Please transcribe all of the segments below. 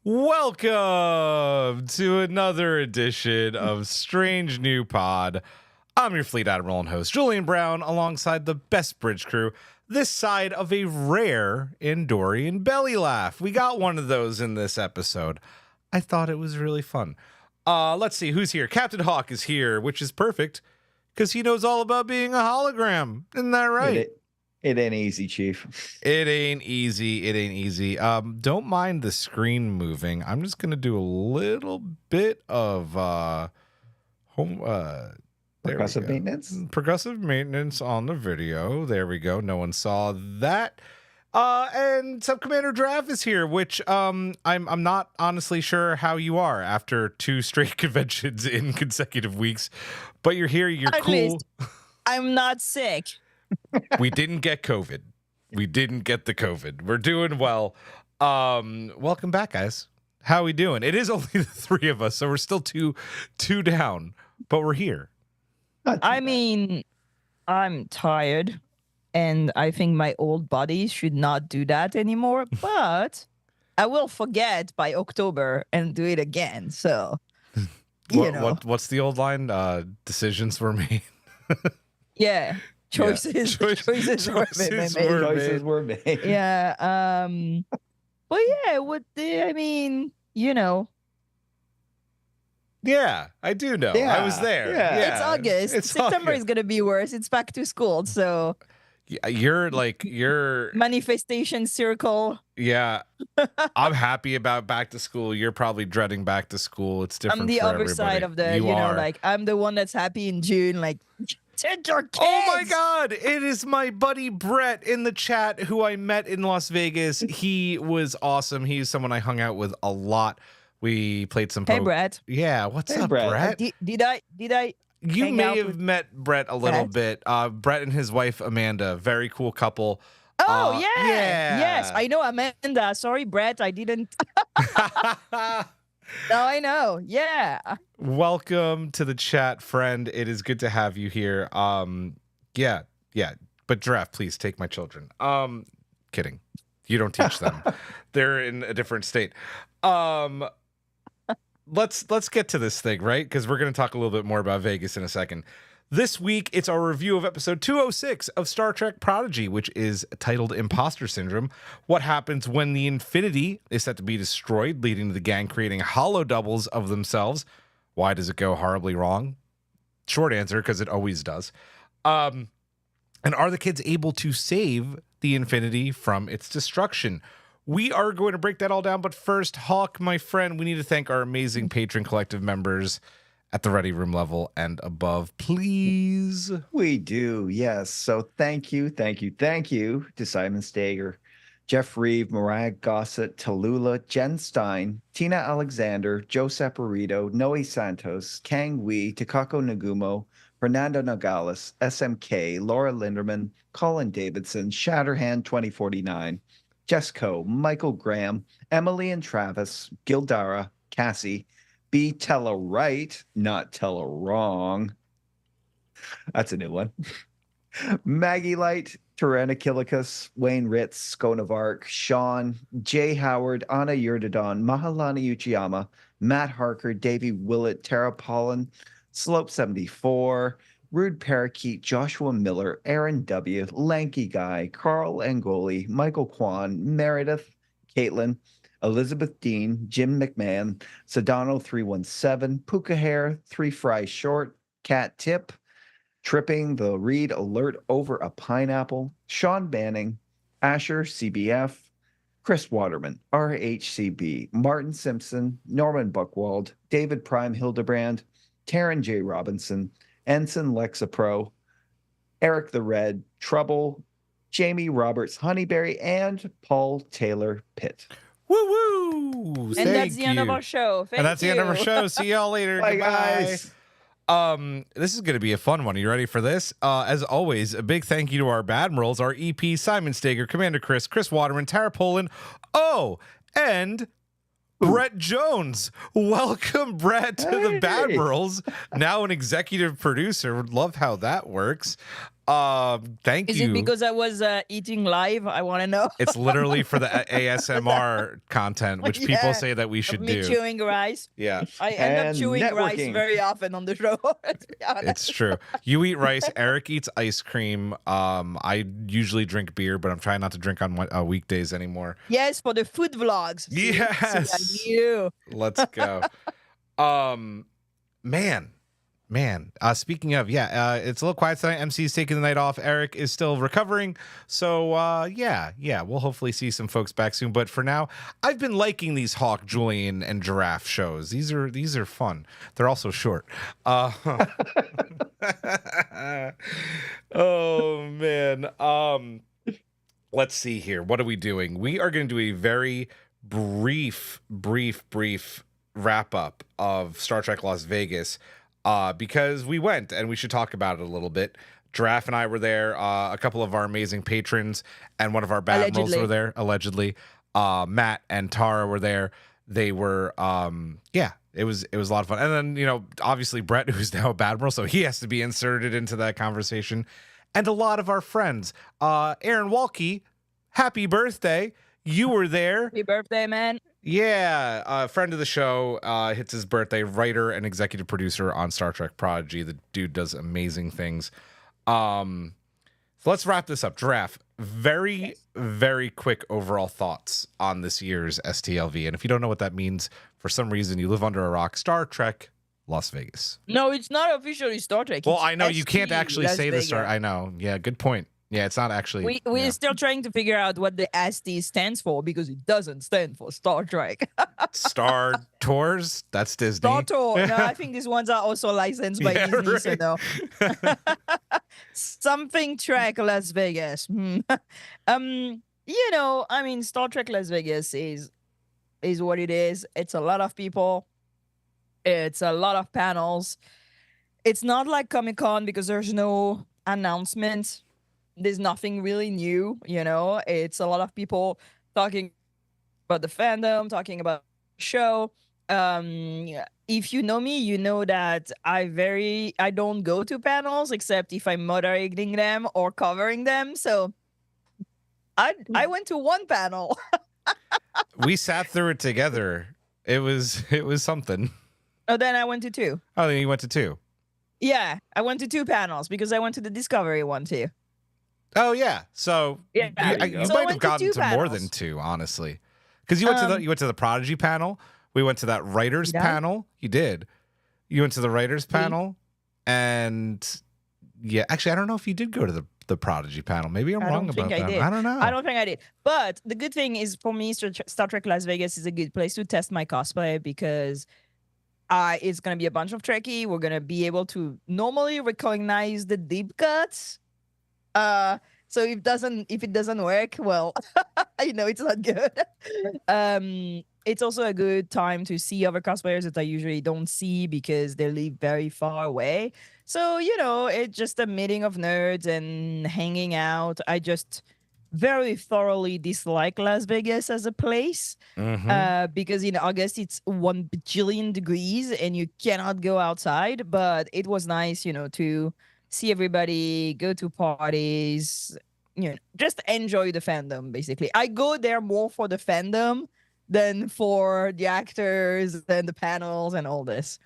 Welcome to another edition of Strange New Pod. I'm your Fleet Admiral and host, Julian Brown, alongside the best bridge crew, this side of a rare Andorian belly laugh. We got one of those in this episode. I thought it was really fun. Let's see who's here. Captain Hawk is here, which is perfect because he knows all about being a hologram. Isn't that right? It ain't easy, Chief. It ain't easy. It ain't easy. Don't mind the screen moving. I'm just gonna do a little bit of Progressive maintenance. Progressive maintenance on the video. There we go. No one saw that. And Sub Commander Draft is here, which I'm not honestly sure how you are after 2 straight conventions in consecutive weeks, but you're here. You're At cool. least I'm not sick. We didn't get COVID. We didn't get the COVID. We're doing well. Welcome back, guys. How we doing? It is only the 3 of us, so we're still two down, but we're here. I mean, I'm tired, and I think my old body should not do that anymore, but I will forget by October and do it again. So, What's the old line? Decisions were made. Yeah. Choices were made. Yeah. But yeah, Yeah, I do know. Yeah, I was there. yeah. It's August. September is gonna be worse. It's back to school, so You're manifestation circle. Yeah. I'm happy about back to school. You're probably dreading back to school. It's different. I'm the for other everybody. side of the, are. I'm the one that's happy in June, like send your kids. Oh my God. It is my buddy Brett in the chat who I met in Las Vegas. He was awesome. He's someone I hung out with a lot. We played some Hey, Brett. Yeah, what's up, Brett? Brett? Did I You hang may out have with met Brett a little bit. Brett and his wife Amanda, very cool couple. Oh yeah. yeah. Yes, I know Amanda. Sorry, Brett, I didn't. No, I know. Yeah. Welcome to the chat, friend. It is good to have you here. Yeah. But Giraffe, please take my children. Kidding. You don't teach them. They're in a different state. Let's get to this thing, right? Because we're going to talk a little bit more about Vegas in a second. This week, it's our review of episode 206 of Star Trek Prodigy, which is titled Imposter Syndrome. What happens when the Infinity is set to be destroyed, leading to the gang creating hollow doubles of themselves? Why does it go horribly wrong? Short answer, because it always does. And are the kids able to save the Infinity from its destruction? We are going to break that all down, but first, Hawk, my friend, we need to thank our amazing Patron Collective members at the Ready Room level and above, please. We do, yes. So thank you to Simon Stager, Jeff Reeve, Mariah Gossett, Tallulah, Jen Stein, Tina Alexander, Joe Saporito, Noe Santos, Kang Wee, Takako Nagumo, Fernando Nogales, SMK, Laura Linderman, Colin Davidson, Shatterhand 2049, Jesco, Michael Graham, Emily and Travis, Gildara, Cassie, B. Tella right, not Tella wrong. That's a new one. Maggie Light, Tyrannokilicus, Wayne Ritz, Skonavark, Sean, Jay Howard, Anna Yurdadon, Mahalani Uchiyama, Matt Harker, Davey Willett, Tara Pollen, Slope 74, Rude Parakeet, Joshua Miller, Aaron W., Lanky Guy, Carl Angoli, Michael Kwan, Meredith, Caitlin, Elizabeth Dean, Jim McMahon, Sedano 317, Puka Hair, 3 Fry Short, Cat Tip, Tripping the Read Alert Over a Pineapple, Sean Banning, Asher CBF, Chris Waterman, RHCB, Martin Simpson, Norman Buckwald, David Prime Hildebrand, Taryn J. Robinson, Ensign Lexapro, Eric the Red, Trouble, Jamie Roberts Honeyberry, and Paul Taylor Pitt. Woo woo! And that's the end of our show. And that's the end of our show. See y'all later. Bye, Goodbye. guys. This is going to be a fun one. Are you ready for this? As always, a big thank you to our Badmirals, our EP, Simon Stager, Commander Chris Waterman, Tara Poland, and Brett Jones. Welcome, Brett, to the Badmirals. Now an executive producer. Would love how that works. Thank Is you. it because I was eating live? I want to know. It's literally for the ASMR content, which people Yeah, say that we of should me do. chewing rice. Yeah, I end up And chewing rice networking. very often on the show. To be honest. it's true. You eat rice. Eric eats ice cream. I usually drink beer, but I'm trying not to drink on weekdays anymore. Yes, for the food vlogs. See? Yes. See, I knew. Let's go. Man. Speaking of, it's a little quiet tonight. MC's taking the night off. Eric is still recovering. So we'll hopefully see some folks back soon. But for now, I've been liking these Hawk, Julian, and Giraffe shows. These are fun. They're also short. Oh man. Let's see here. What are we doing? We are going to do a very brief wrap up of Star Trek Las Vegas. Because we went and we should talk about it a little bit. Giraffe and I were there. A couple of our amazing patrons and one of our bad admirals were there, allegedly. Matt and Tara were there. They were, it was a lot of fun. And then, obviously Brett, who's now a bad admiral, so he has to be inserted into that conversation. And a lot of our friends. Aaron Walke, happy birthday. You were there. Happy birthday, man. Yeah, a friend of the show, hits his birthday, writer and executive producer on Star Trek Prodigy. The dude does amazing things. So let's wrap this up. Giraffe, very quick overall thoughts on this year's STLV. And if you don't know what that means, for some reason you live under a rock, Star Trek Las Vegas. No, it's not officially Star Trek. Well, It's I know you can't ST actually Las say the Vegas. Star. I know. Yeah, good point. Yeah, it's not actually. We're still trying to figure out what the ST stands for because it doesn't stand for Star Trek. Star Tours. That's Disney. Star Tour. No, I think these ones are also licensed by Yeah, Disney, so right. no. Something Trek Las Vegas. Star Trek Las Vegas is what it is. It's a lot of people. It's a lot of panels. It's not like Comic-Con because there's no announcement. There's nothing really new, It's a lot of people talking about the fandom, talking about the show. If you know me, you know that I don't go to panels except if I'm moderating them or covering them. So I went to one panel. We sat through it together. It was something. Oh, then I went to two. Oh, then you went to two. Yeah, I went to two panels because I went to the Discovery one too. Oh yeah, so Yeah, you So I might have went to gotten two to more panels. than two, honestly, because you went to the Prodigy panel. We went to that writers Did I? panel. You did. You went to the writers panel, and yeah, actually, I don't know if you did go to the Prodigy panel. Maybe I'm I wrong don't about think I that. did. I don't know. I don't think I did. But the good thing is for me, Star Trek Las Vegas is a good place to test my cosplay because it's going to be a bunch of Trekkie. We're going to be able to normally recognize the deep cuts. So if it doesn't work, well, it's not good. It's also a good time to see other cosplayers that I usually don't see because they live very far away. So, it's just a meeting of nerds and hanging out. I just very thoroughly dislike Las Vegas as a place because in August it's 1 bajillion degrees and you cannot go outside. But it was nice, to see everybody, go to parties, just enjoy the fandom, basically. I go there more for the fandom than for the actors and the panels and all this.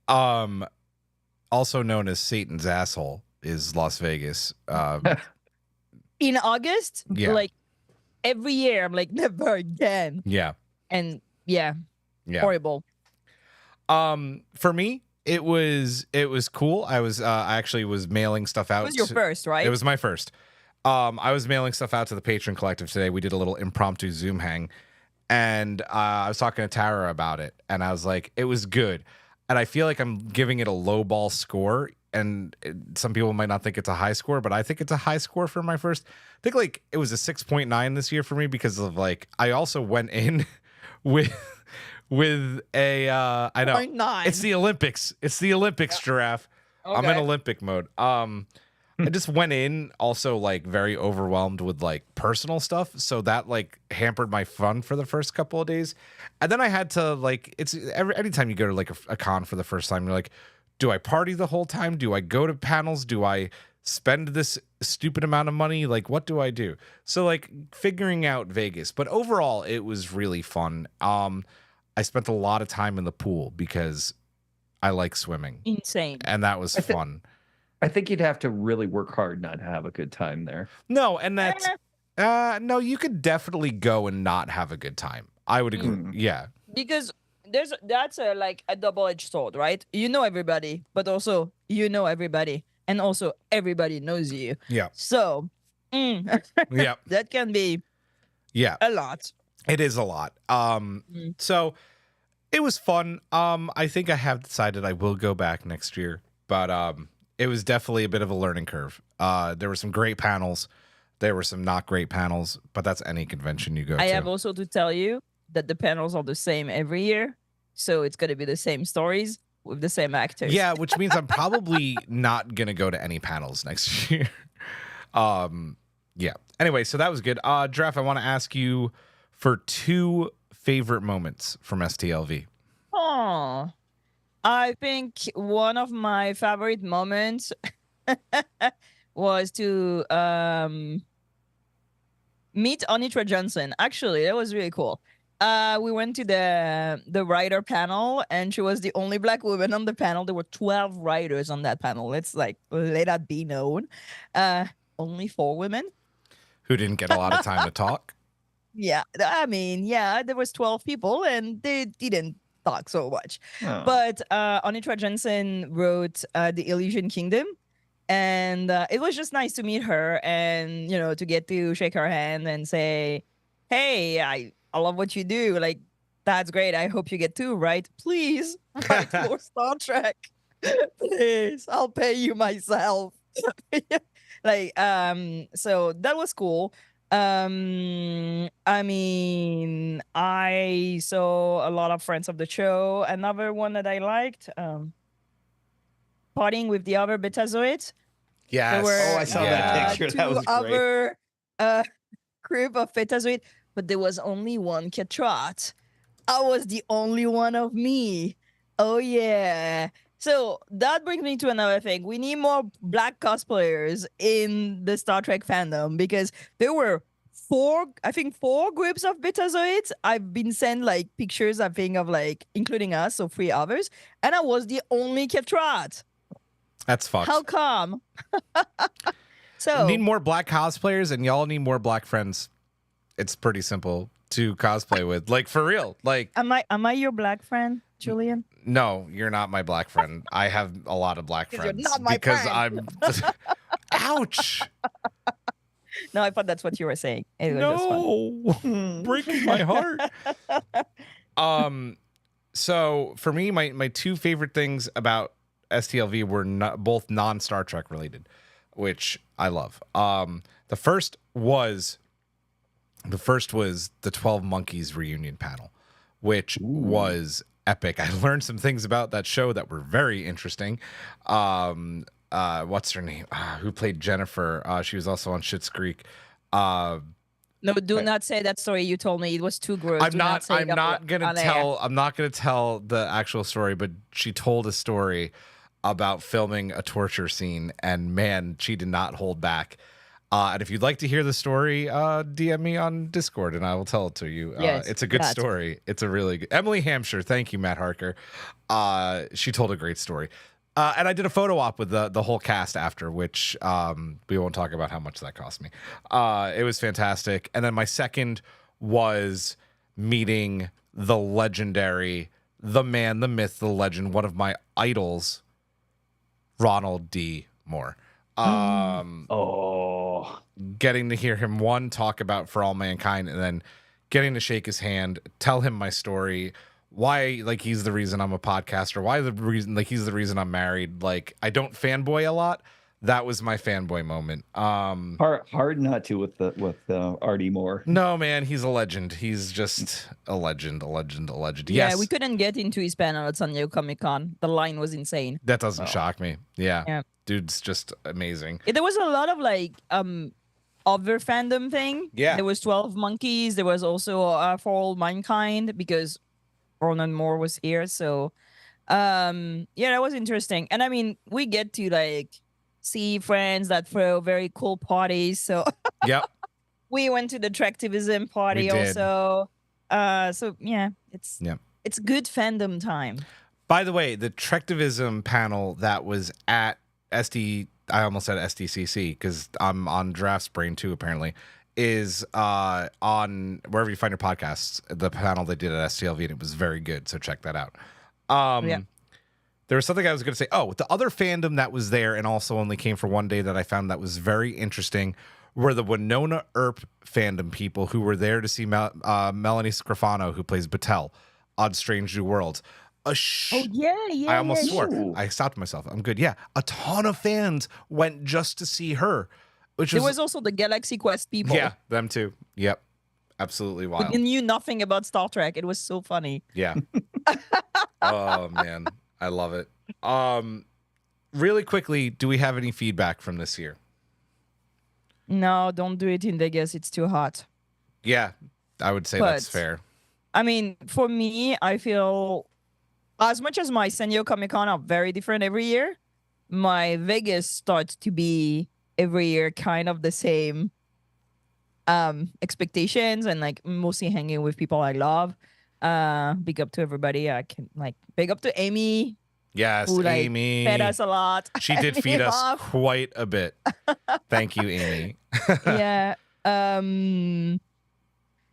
Also known as Satan's asshole is Las Vegas. In August, Yeah. like every year, I'm like, never again. Yeah. And yeah. Horrible. For me, it was cool. I actually was mailing stuff out. It was your first, right? It was my first. I was mailing stuff out to the Patron Collective today. We did a little impromptu Zoom hang, and I was talking to Tara about it, and I was like, it was good. And I feel like I'm giving it a low ball score, and some people might not think it's a high score, but I think it's a high score for my first. I think like it was a 6.9 this year for me because of like I also went in with a I know 0.9. it's the Olympics. It's the Olympics, Giraffe. I'm in Okay. Olympic mode. I just went in also like very overwhelmed with like personal stuff, so that like hampered my fun for the first couple of days. And then I had to like anytime you go to like a con for the first time, you're like, do I party the whole time? Do I go to panels? Do I spend this stupid amount of money? Like, what do I do? So like figuring out Vegas, but overall it was really fun. I spent a lot of time in the pool because I like swimming, Insane. and that was fun. I think you'd have to really work hard not to have a good time there. No, and that's no, you could definitely go and not have a good time. I would agree. Yeah. Because that's like a double-edged sword, right? You know everybody, but also you know everybody, and also everybody knows you. Yeah. So, Yeah. that can be a lot. It is a lot. So it was fun. I think I have decided I will go back next year, but it was definitely a bit of a learning curve. There were some great panels. There were some not great panels, but that's any convention you go to. I have also to tell you that the panels are the same every year. So it's going to be the same stories with the same actors. Yeah, which means I'm probably not going to go to any panels next year. Yeah. Anyway, so that was good. Jeff, I want to ask you for 2 favorite moments from STLV. Oh, I think one of my favorite moments was to meet Anitra Johnson. Actually, that was really cool. We went to the writer panel, and she was the only Black woman on the panel. There were 12 writers on that panel. Let's let that be known. Only 4 women who didn't get a lot of time to talk. Yeah, I mean, yeah, there was 12 people, and they didn't talk so much. Oh. But Anitra Johnson wrote The Elysian Kingdom. And it was just nice to meet her and, to get to shake her hand and say, hey, I love what you do. Like, that's great. I hope you get 2, right? Please write more Star Trek. Please, I'll pay you myself. So that was cool. I mean, I saw a lot of friends of the show. Another one that I liked, partying with the other Betazoids. Yes. I saw that picture. That was great. Other group of Betazoid, but there was only one Ketrat. I was the only one of me. Oh yeah. So that brings me to another thing. We need more Black cosplayers in the Star Trek fandom, because there were 4 groups of Betazoids. I've been sent like pictures, I think, of like including us, so 3 others, and I was the only Ketrat. That's fucked. How come? So need more Black cosplayers, and y'all need more Black friends. It's pretty simple to cosplay with. Like, for real. Like, am I your Black friend, Julian? No, you're not my Black friend. I have a lot of Black friends. You're not my friend. I'm ouch. No, I thought that's what you were saying. It was just fun. Breaking my heart. So for me, my 2 favorite things about STLV were both non-Star Trek related, which I love. The first was the 12 Monkeys reunion panel, which was epic. I learned some things about that show that were very interesting. What's her name? Who played Jennifer? She was also on Schitt's Creek. No, do not say that story you told me. It was too gross. I'm not gonna tell the actual story, but she told a story about filming a torture scene, and man, she did not hold back. And if you'd like to hear the story, DM me on Discord and I will tell it to you. Yes, it's a good story. It's a really good. Emily Hampshire, thank you, Matt Harker. She told a great story. And I did a photo op with the whole cast after, which we won't talk about how much that cost me. It was fantastic. And then my second was meeting the legendary, the man, the myth, the legend, one of my idols, Ronald D. Moore. Getting to hear him talk about For All Mankind, and then getting to shake his hand, tell him my story, why like he's the reason I'm a podcaster, why the reason like he's the reason I'm married. Like, I don't fanboy a lot. That was my fanboy moment. Hard not to with Artie Moore. No, man, he's a legend. He's just a legend. Yeah, yes. We couldn't get into his panel at San Diego Comic-Con. The line was insane. That doesn't shock me. Yeah. Dude's just amazing. There was a lot of like other fandom thing. Yeah. There was 12 Monkeys. There was also For All Mankind, because Ronan Moore was here. So that was interesting. And I mean, we get to like see friends that throw very cool parties. So Yep. we went to the Tractivism party did. also. So yeah, it's good fandom time. By the way, the Trectivism panel that was at I almost said SDCC because I'm on Draft's Brain too, apparently, is on wherever you find your podcasts, the panel they did at STLV, and it was very good. So check that out. There was something I was going to say. Oh, the other fandom that was there and also only came for one day that I found that was very interesting were the Winona Earp fandom people who were there to see Melanie Scrofano, who plays Battelle on Strange New Worlds. Oh yeah. I almost swore. Ooh. I stopped myself. I'm good. Yeah, a ton of fans went just to see her, which There was also the Galaxy Quest people. yeah, them too. Yep, absolutely wild. Who knew nothing about Star Trek. It was so funny. Yeah. Oh man, I love it. Really quickly, do we have any feedback from this year? No, don't do it in Vegas. It's too hot. Yeah, I would say that's fair. I mean, for me, I feel as much as my San Diego Comic Con are very different every year, my Vegas starts to be every year kind of the same expectations and like mostly hanging with people I love. Big up to everybody. I can like big up to Amy. Yes, who, like, Amy fed us a lot. She did feed us quite a bit. Thank you, Amy. Yeah.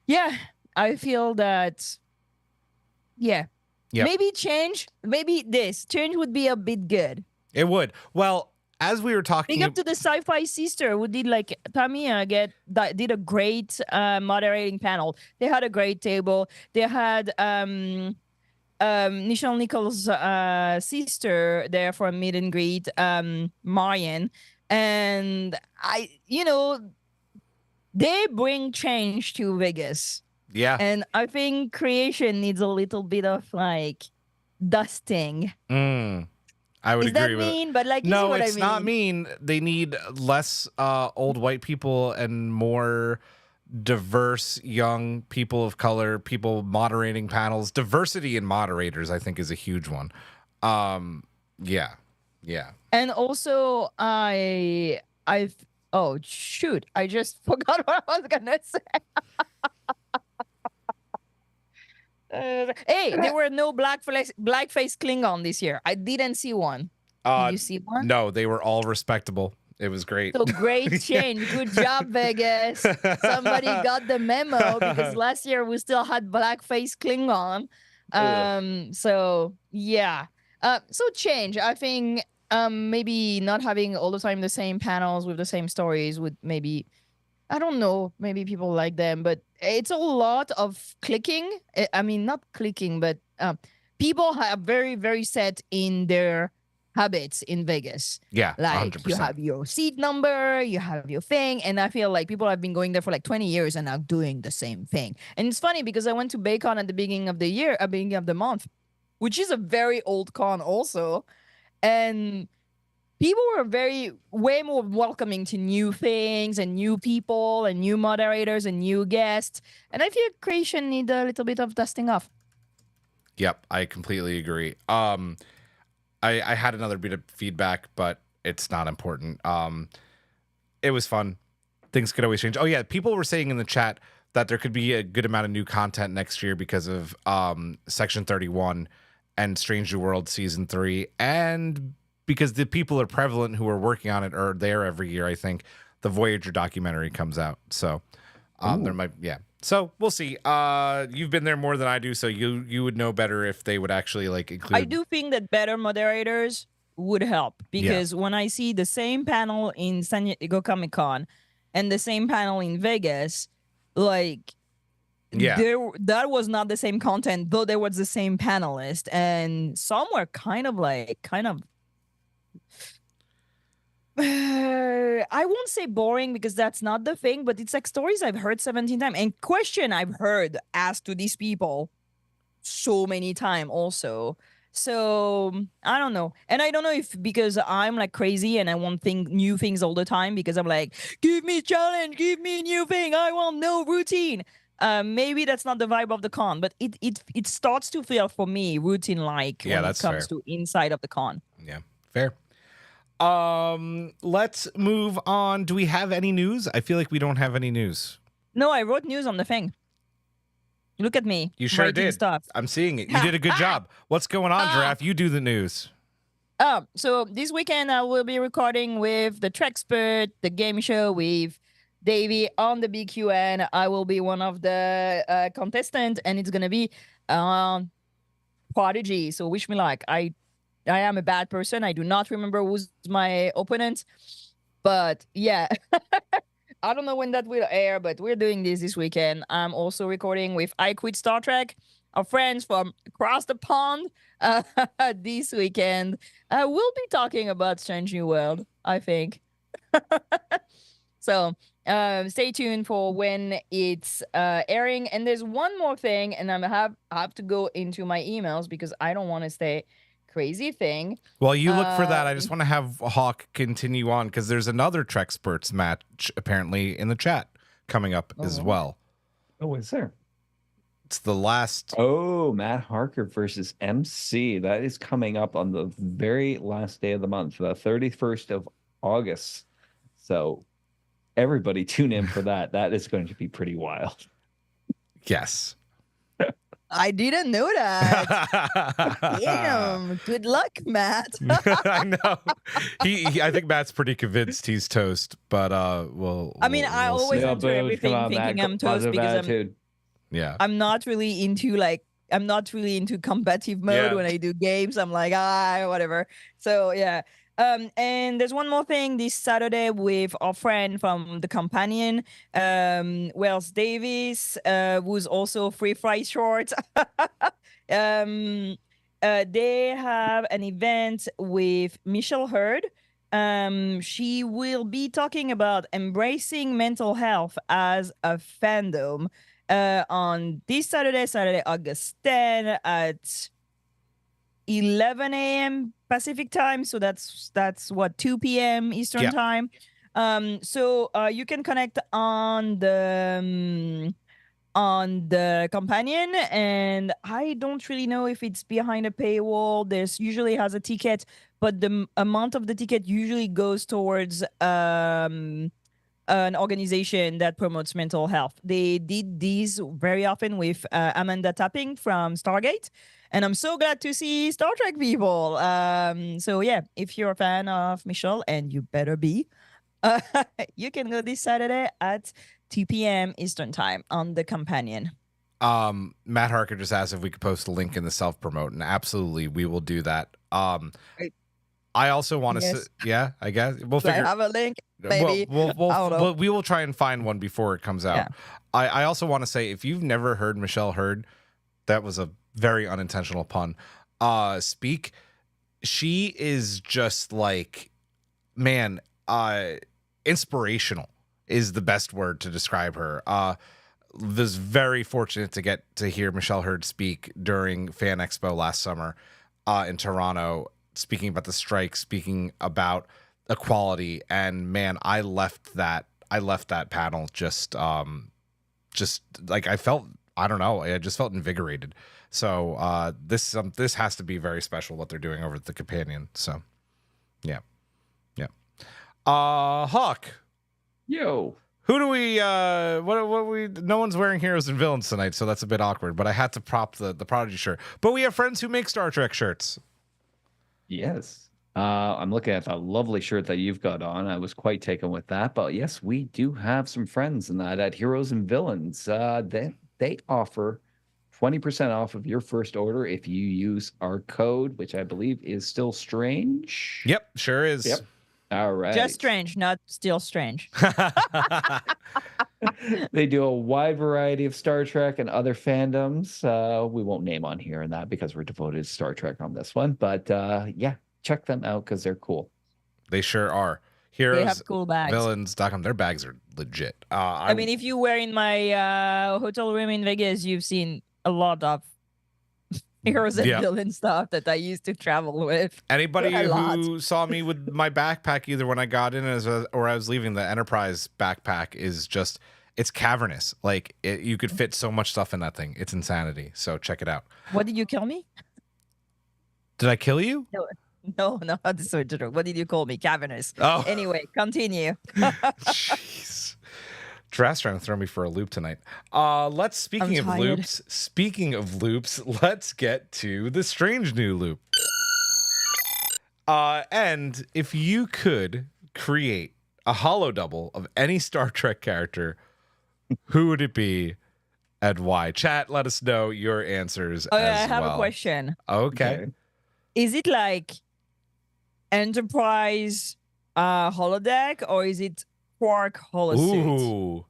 Yeah, I feel that. Yeah. Yep. Maybe change would be a bit good. It would. Well, as we were talking, Big up to the Sci-Fi Sister who did like Tamiya did a great moderating panel. They had a great table. They had Nichelle Nichols' sister there for a meet and greet, Marion, and they bring change to Vegas. yeah, And I think creation needs a little bit of like dusting. I would Is agree that with it. mean? But like, you see No, what it's I mean? not mean. They need less old white people and more diverse young people of color, people moderating panels. Diversity in moderators, I think, is a huge one. Yeah. And also, oh shoot, I just forgot what I was gonna say. Hey, there were no blackface Klingon this year. I didn't see one. Did you see one? No, they were all respectable. It was great. So great change. Good job, Vegas. Somebody got the memo because last year we still had blackface Klingon. So yeah. So change. I think maybe not having all the time the same panels with the same stories would maybe, I don't know, maybe people like them, but it's a lot of clicking. I mean, not clicking, but people are very, very set in their habits in Vegas. Yeah, like 100%. you have your seat number, you have your thing, and I feel like people have been going there for like 20 years and now doing the same thing. And it's funny because I went to Baycon at the beginning of the year, beginning of the month, which is a very old con also, and people were way more welcoming to new things and new people and new moderators and new guests. And I feel creation need a little bit of dusting off. Yep, I completely agree. I had another bit of feedback, but it's not important. It was fun. Things could always change. Oh yeah, people were saying in the chat that there could be a good amount of new content next year because of Section 31 and Strange New World Season 3, and because the people are prevalent who are working on it are there every year. I think the Voyager documentary comes out, so there might, yeah. So we'll see. You've been there more than I do, so you would know better if they would actually like include. I do think that better moderators would help because when I see the same panel in San Diego Comic Con and the same panel in Vegas, like that was not the same content, though there was the same panelist, and some were kind of I won't say boring because that's not the thing, but it's like stories I've heard 17 times and question I've heard asked to these people so many times also. So I don't know. And I don't know if because I'm like crazy and I want new things all the time because I'm like, give me challenge, give me a new thing. I want no routine. Maybe that's not the vibe of the con, but it starts to feel for me routine like when it comes to inside of the con. Yeah, fair. Let's move on. Do we have any news? I feel like we don't have any news. No, I wrote news on the thing. Look at me. You sure writing did. Stuff. I'm seeing it. You did a good job. What's going on, Giraffe? You do the news. So this weekend I will be recording with the Trexpert, the game show with Davey on the BQN. I will be one of the contestants, and it's gonna be Prodigy. So wish me luck. I am a bad person. I do not remember who's my opponent, but yeah. I don't know when that will air, but we're doing this weekend. I'm also recording with I Quit Star Trek, our friends from across the pond, this weekend. We'll be talking about Strange New World, I think. So stay tuned for when it's airing. And there's one more thing, and I have to go into my emails because I don't want to stay crazy thing. While you look for that, I just want to have Hawk continue on because there's another Trexperts match apparently in the chat coming up as well. Oh, is there? It's the last. Oh, Matt Harker versus MC. That is coming up on the very last day of the month, the 31st of August. So everybody tune in for that. That is going to be pretty wild. Yes. I didn't know that. Damn. Good luck, Matt. I know. I think Matt's pretty convinced he's toast, but we'll. I mean, I we'll always see. enter everything thinking I'm toast because I'm not really into competitive mode when I do games. I'm like, whatever. So yeah. And there's one more thing this Saturday with our friend from the Companion, Wells Davis, who's also Free Fry Short. They have an event with Michelle Hurd. She will be talking about embracing mental health as a fandom on this Saturday, August 10 at 11 a.m. Pacific time, so that's what 2 p.m. Eastern time. So you can connect on the Companion, and I don't really know if it's behind a paywall. There's usually has a ticket, but the amount of the ticket usually goes towards an organization that promotes mental health. They did these very often with Amanda Tapping from Stargate. And I'm so glad to see Star Trek people. So yeah, if you're a fan of Michelle, and you better be, you can go this Saturday at 2 p.m. Eastern time on the Companion. Matt Harker just asked if we could post a link in the self-promote, and absolutely, we will do that. I also want to, I guess we'll figure. I have a link, maybe. We will try and find one before it comes out. Yeah. I also want to say, if you've never heard Michelle Hurd, that was a very unintentional pun, speak, she is just like, man, inspirational is the best word to describe her. Was very fortunate to get to hear Michelle Hurd speak during Fan Expo last summer in Toronto, speaking about the strike, speaking about equality, and man, I left that panel just like I just felt invigorated. So this has to be very special what they're doing over at the Companion. So yeah. Hawk. Yo. Who do we no one's wearing heroes and villains tonight, so that's a bit awkward, but I had to prop the Prodigy shirt. But we have friends who make Star Trek shirts. Yes. I'm looking at that lovely shirt that you've got on. I was quite taken with that. But yes, we do have some friends in that at Heroes and Villains. They offer 20% off of your first order if you use our code, which I believe is still strange. Yep, sure is. Yep. All right. Just strange, not still strange. They do a wide variety of Star Trek and other fandoms. We won't name on here and that because we're devoted to Star Trek on this one. But yeah, check them out because they're cool. They sure are. Heroes, they have cool bags. Villains.com. Their bags are legit. I mean, if you were in my hotel room in Vegas, you've seen a lot of Heroes and Villain stuff that I used to travel with. Anybody who saw me with my backpack, either when I got in or I was leaving, the Enterprise backpack is just, it's cavernous. Like you could fit so much stuff in that thing. It's insanity. So check it out. What did you kill me? Did I kill you? No, no, this is joke. What did you call me? Cavernous. Oh. Anyway, continue. Jeez. Draft's trying to throw me for a loop tonight. Speaking of loops, let's get to the strange new loop. And if you could create a holo double of any Star Trek character, who would it be and why? Chat, let us know your answers as well. I have a question. Okay. Is it like Enterprise holodeck, or is it Quark holosuit? Ooh.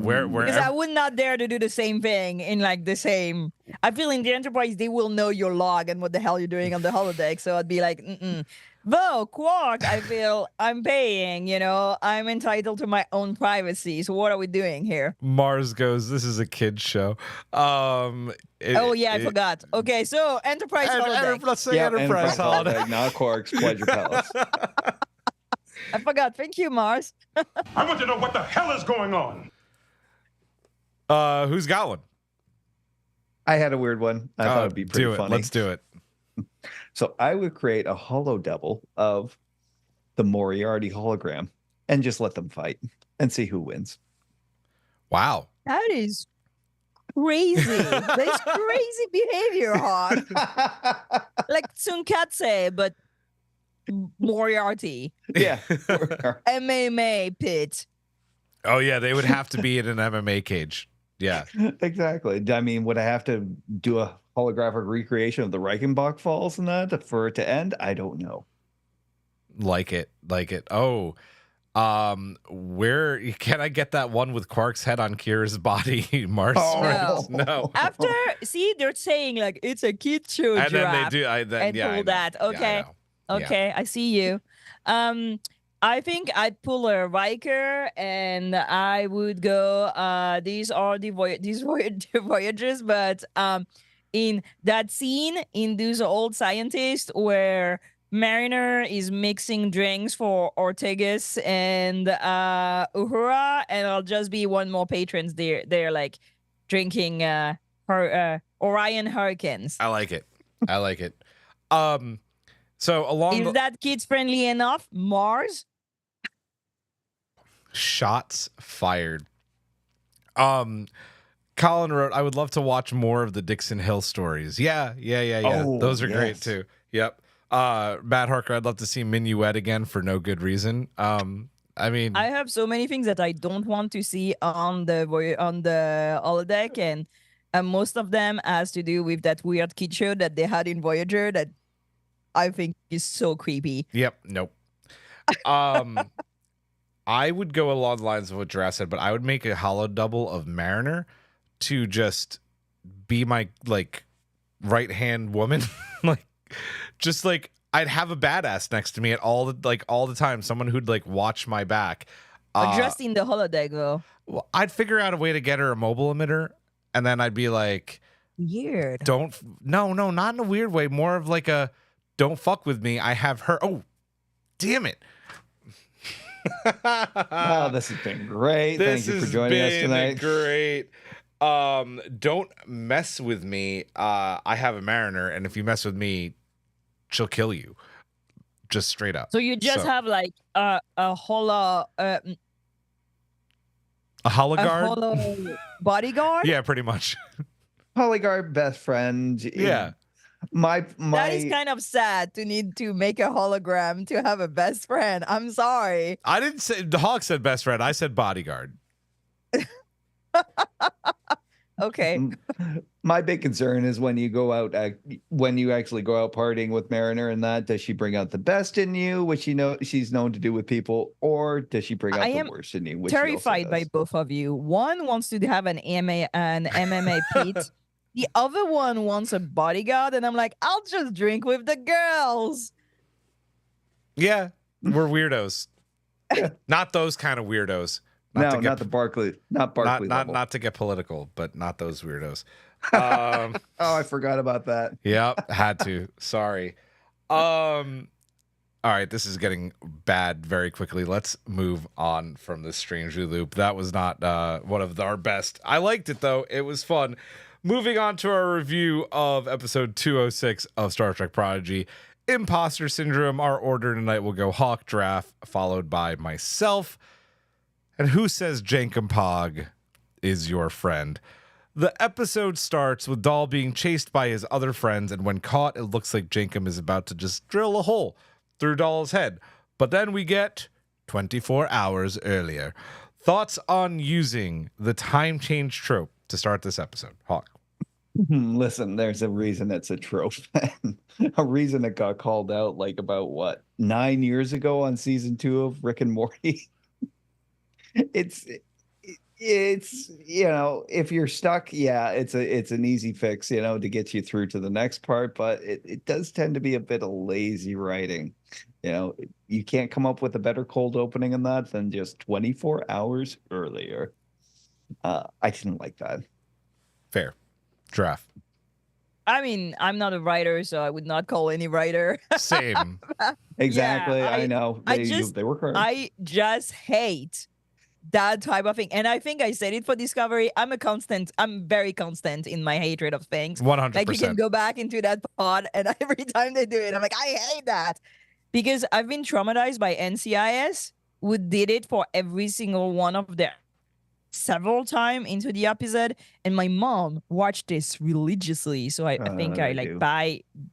Where Because I would not dare to do the same thing in like the same. I feel in the Enterprise they will know your log and what the hell you're doing on the holodeck. So I'd be like, Though Quark, I feel I'm paying. I'm entitled to my own privacy. So what are we doing here? Mars goes, this is a kid's show. I forgot. Okay, so Enterprise holodeck. Let's say Enterprise holodeck. Not Quark's Pleasure Palace. I forgot. Thank you, Mars. I want to know what the hell is going on. Who's got one? I had a weird one. I thought it'd be pretty funny. Let's do it. So I would create a holo double of the Moriarty hologram and just let them fight and see who wins. Wow. That is crazy. That's crazy behavior, Hawk. Like Tsunkatse, but Moriarty. Yeah. MMA pit. Oh, yeah. They would have to be in an MMA cage. Yeah. Exactly. I mean, would I have to do a holographic recreation of the Reichenbach Falls and that for it to end? I don't know. Like it. Oh, where can I get that one with Quark's head on Kira's body? Mars? No. After, they're saying like it's a kid show and draft. Then they do. All that. Okay. Yeah, okay. I see you. I think I'd pull a Riker and I would go, these are the Voyagers, but in that scene in those old scientists where Mariner is mixing drinks for Ortegas and Uhura, and I'll just be one more patrons there. They're like drinking Orion Hurricanes. I like it. So is that kids friendly enough? Mars? Shots fired. Colin wrote, I would love to watch more of the Dixon Hill stories. Yeah. Oh, those are yes. great too. Yep. Matt Harker, I'd love to see Minuet again for no good reason. I mean, I have so many things that I don't want to see on the holodeck, and most of them has to do with that weird kid show that they had in Voyager that I think is so creepy. Yep. Nope. I would go along the lines of what Jura said, but I would make a holo double of Mariner to just be my like right hand woman. I'd have a badass next to me at all the time, someone who'd like watch my back. Just in the holodeck though. Well, I'd figure out a way to get her a mobile emitter, and then I'd be like, weird. No, not in a weird way. More of like a don't fuck with me. I have her. Oh, damn it. Wow, this has been great. Thank you for joining us tonight. Great. Don't mess with me. I have a Mariner, and if you mess with me, she'll kill you. Just straight up. So you just have like a holo a hologuard? A holo bodyguard? Yeah, pretty much. Polyguard best friend. Yeah. My That is kind of sad to need to make a hologram to have a best friend. I'm sorry. I didn't say the Hawk said best friend. I said bodyguard. Okay. My big concern is when you go out, when you actually go out partying with Mariner and that, does she bring out the best in you, which she's known to do with people, or does she bring out the worst in you? Which terrified by both of you. One wants to have an MMA pit. The other one wants a bodyguard, and I'm like, I'll just drink with the girls. Yeah, we're weirdos. Not those kind of weirdos. Not the Barkley, not Barkley level. Not to get political, but not those weirdos. Oh, I forgot about that. Yep, had to. Sorry. All right, this is getting bad very quickly. Let's move on from this strangely loop. That was not one of our best. I liked it though. It was fun. Moving on to our review of episode 206 of Star Trek Prodigy, Imposter Syndrome. Our order tonight will go Hawk, Draft, followed by myself. And who says Jankum is your friend? The episode starts with Dahl being chased by his other friends, and when caught, it looks like Jankum is about to just drill a hole through Dahl's head. But then we get 24 hours earlier. Thoughts on using the time change trope to start this episode? Hawk. Listen, there's a reason it's a trope. A reason it got called out like about what, 9 years ago on season 2 of Rick and Morty. It's if you're stuck, yeah, it's an easy fix, to get you through to the next part, but it does tend to be a bit of lazy writing. You can't come up with a better cold opening than that than just 24 hours earlier. I didn't like that. Fair. Draft. I mean, I'm not a writer, so I would not call any writer. Same. Exactly. Yeah, I know. They work hard. I just hate that type of thing. And I think I said it for Discovery. I'm very constant in my hatred of things. 100%. Like, you can go back into that pod, and every time they do it, I'm like, I hate that. Because I've been traumatized by NCIS, who did it for every single one of their several times into the episode, and my mom watched this religiously. So I think I like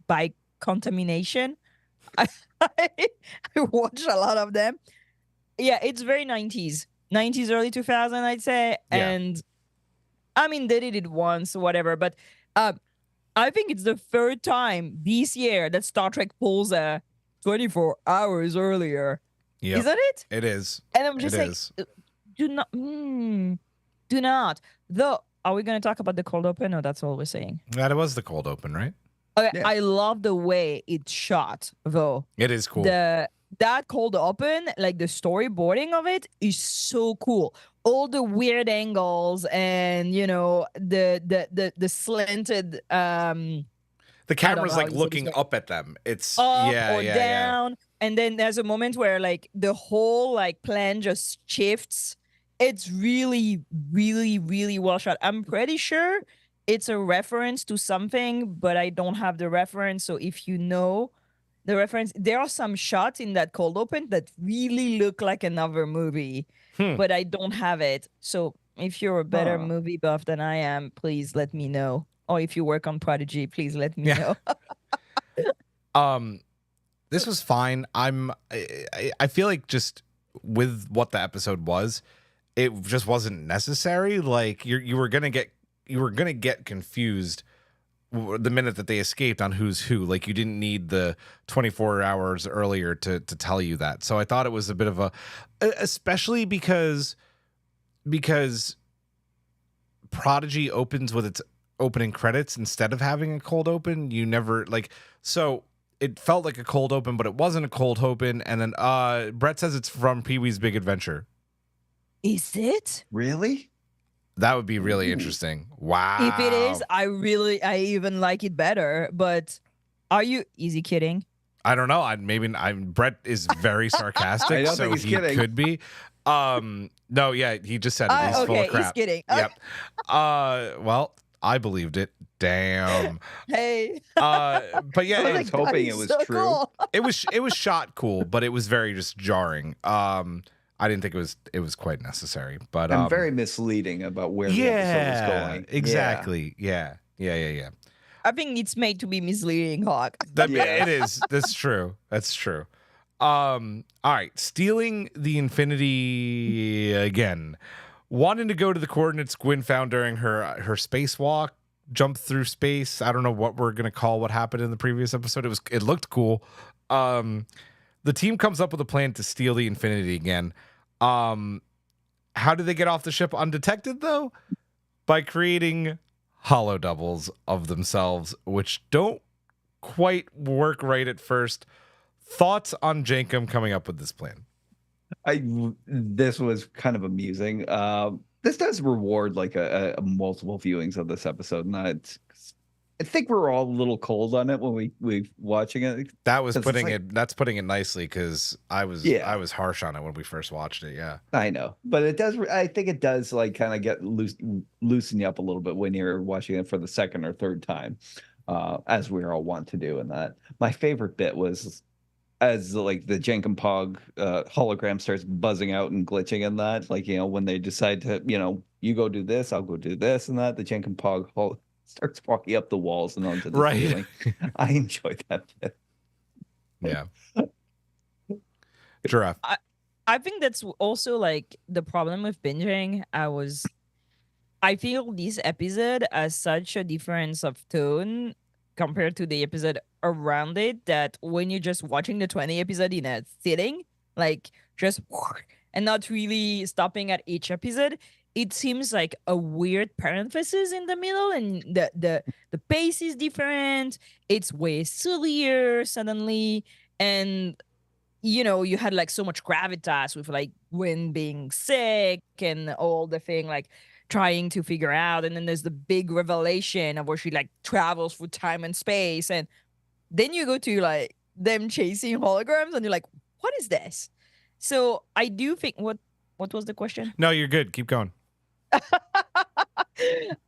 by contamination. I watch a lot of them. Yeah, it's very 90s, early 2000, I'd say. Yeah. And I mean, they did it once, whatever. But I think it's the third time this year that Star Trek pulls a 24 hours earlier. Yep. Isn't it? It is. And I'm just It like, is. do not. Though, are we going to talk about the cold open? Or that's all we're saying? That was the cold open, right? Okay, Yeah. I love the way it's shot, though. It is cool. That cold open, like the storyboarding of it, is so cool. All the weird angles and the slanted The camera's know like how to looking describe- up at them. It's up yeah, or yeah, down. And then there's a moment where like the whole like plan just shifts. It's really, really, really well shot. I'm pretty sure it's a reference to something, but I don't have the reference. So if you know the reference, there are some shots in that cold open that really look like another movie, but I don't have it. So if you're a better movie buff than I am, please let me know. Or if you work on Prodigy, please let me know. This was fine. I feel like just with what the episode was, it just wasn't necessary. Like you were gonna get confused the minute that they escaped on who's who. Like, you didn't need the 24 hours earlier to tell you that. So I thought it was a bit of especially because Prodigy opens with its opening credits instead of having a cold open. You never so it felt like a cold open, but it wasn't a cold open. And then Brett says it's from Pee-wee's Big Adventure. Is it? Really? That would be really interesting. Wow. If it is, I even like it better. But is he kidding? I don't know. Brett is very sarcastic, I don't so think he's he kidding. could be. No, yeah, he just said it. He's full Okay, of crap. he's kidding. Yep. Well, I believed it. Damn. Hey. But yeah, I was hoping it was true. Cool. it was shot cool, but it was very just jarring. I didn't think it was quite necessary, but And very misleading about where the episode was going. Exactly. Yeah. I think it's made to be misleading, Hawk. It is. That's true. All right. Stealing the Infinity again. Wanting to go to the coordinates Gwyn found during her spacewalk, jump through space. I don't know what we're gonna call what happened in the previous episode. It looked cool. The team comes up with a plan to steal the Infinity again. How do they get off the ship undetected, though? By creating hollow doubles of themselves, which don't quite work right at first. Thoughts on Jankum coming up with this plan? This was kind of amusing. This does reward like a multiple viewings of this episode, and I think we're all a little cold on it when we watching it. That was 'Cause it's putting like- it. That's putting it nicely because I was Yeah. harsh on it when we first watched it. Yeah. I know, but it does. I think it does like kind of get loosen you up a little bit when you're watching it for the second or third time, as we all want to do. In that, my favorite bit was as like the Jenkinpog hologram starts buzzing out and glitching in that, like when they decide to you go do this, I'll go do this, and that the Jenkinpog starts walking up the walls and onto the ceiling. I enjoyed that bit. Yeah. Giraffe. I think that's also like the problem with binging. I feel this episode has such a difference of tone compared to the episode around it that when you're just watching the 20 episode in a sitting, like just and not really stopping at each episode, it seems like a weird parenthesis in the middle, and the pace is different. It's way sillier suddenly, and you had like so much gravitas with like Gwen being sick and all the thing like trying to figure out, and then there's the big revelation of where she like travels through time and space, and then you go to like them chasing holograms and you're like, what is this? So I do think what was the question? No, you're good. Keep going.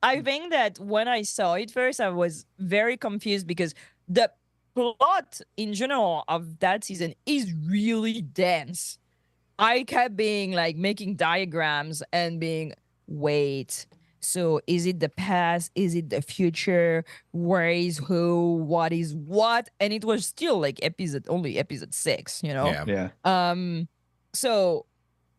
I think that when I saw it first, I was very confused because the plot in general of that season is really dense. I kept being like making diagrams and being, wait, so is it the past? Is it the future? Where is who? What is what? And it was still like only episode 6, Yeah. So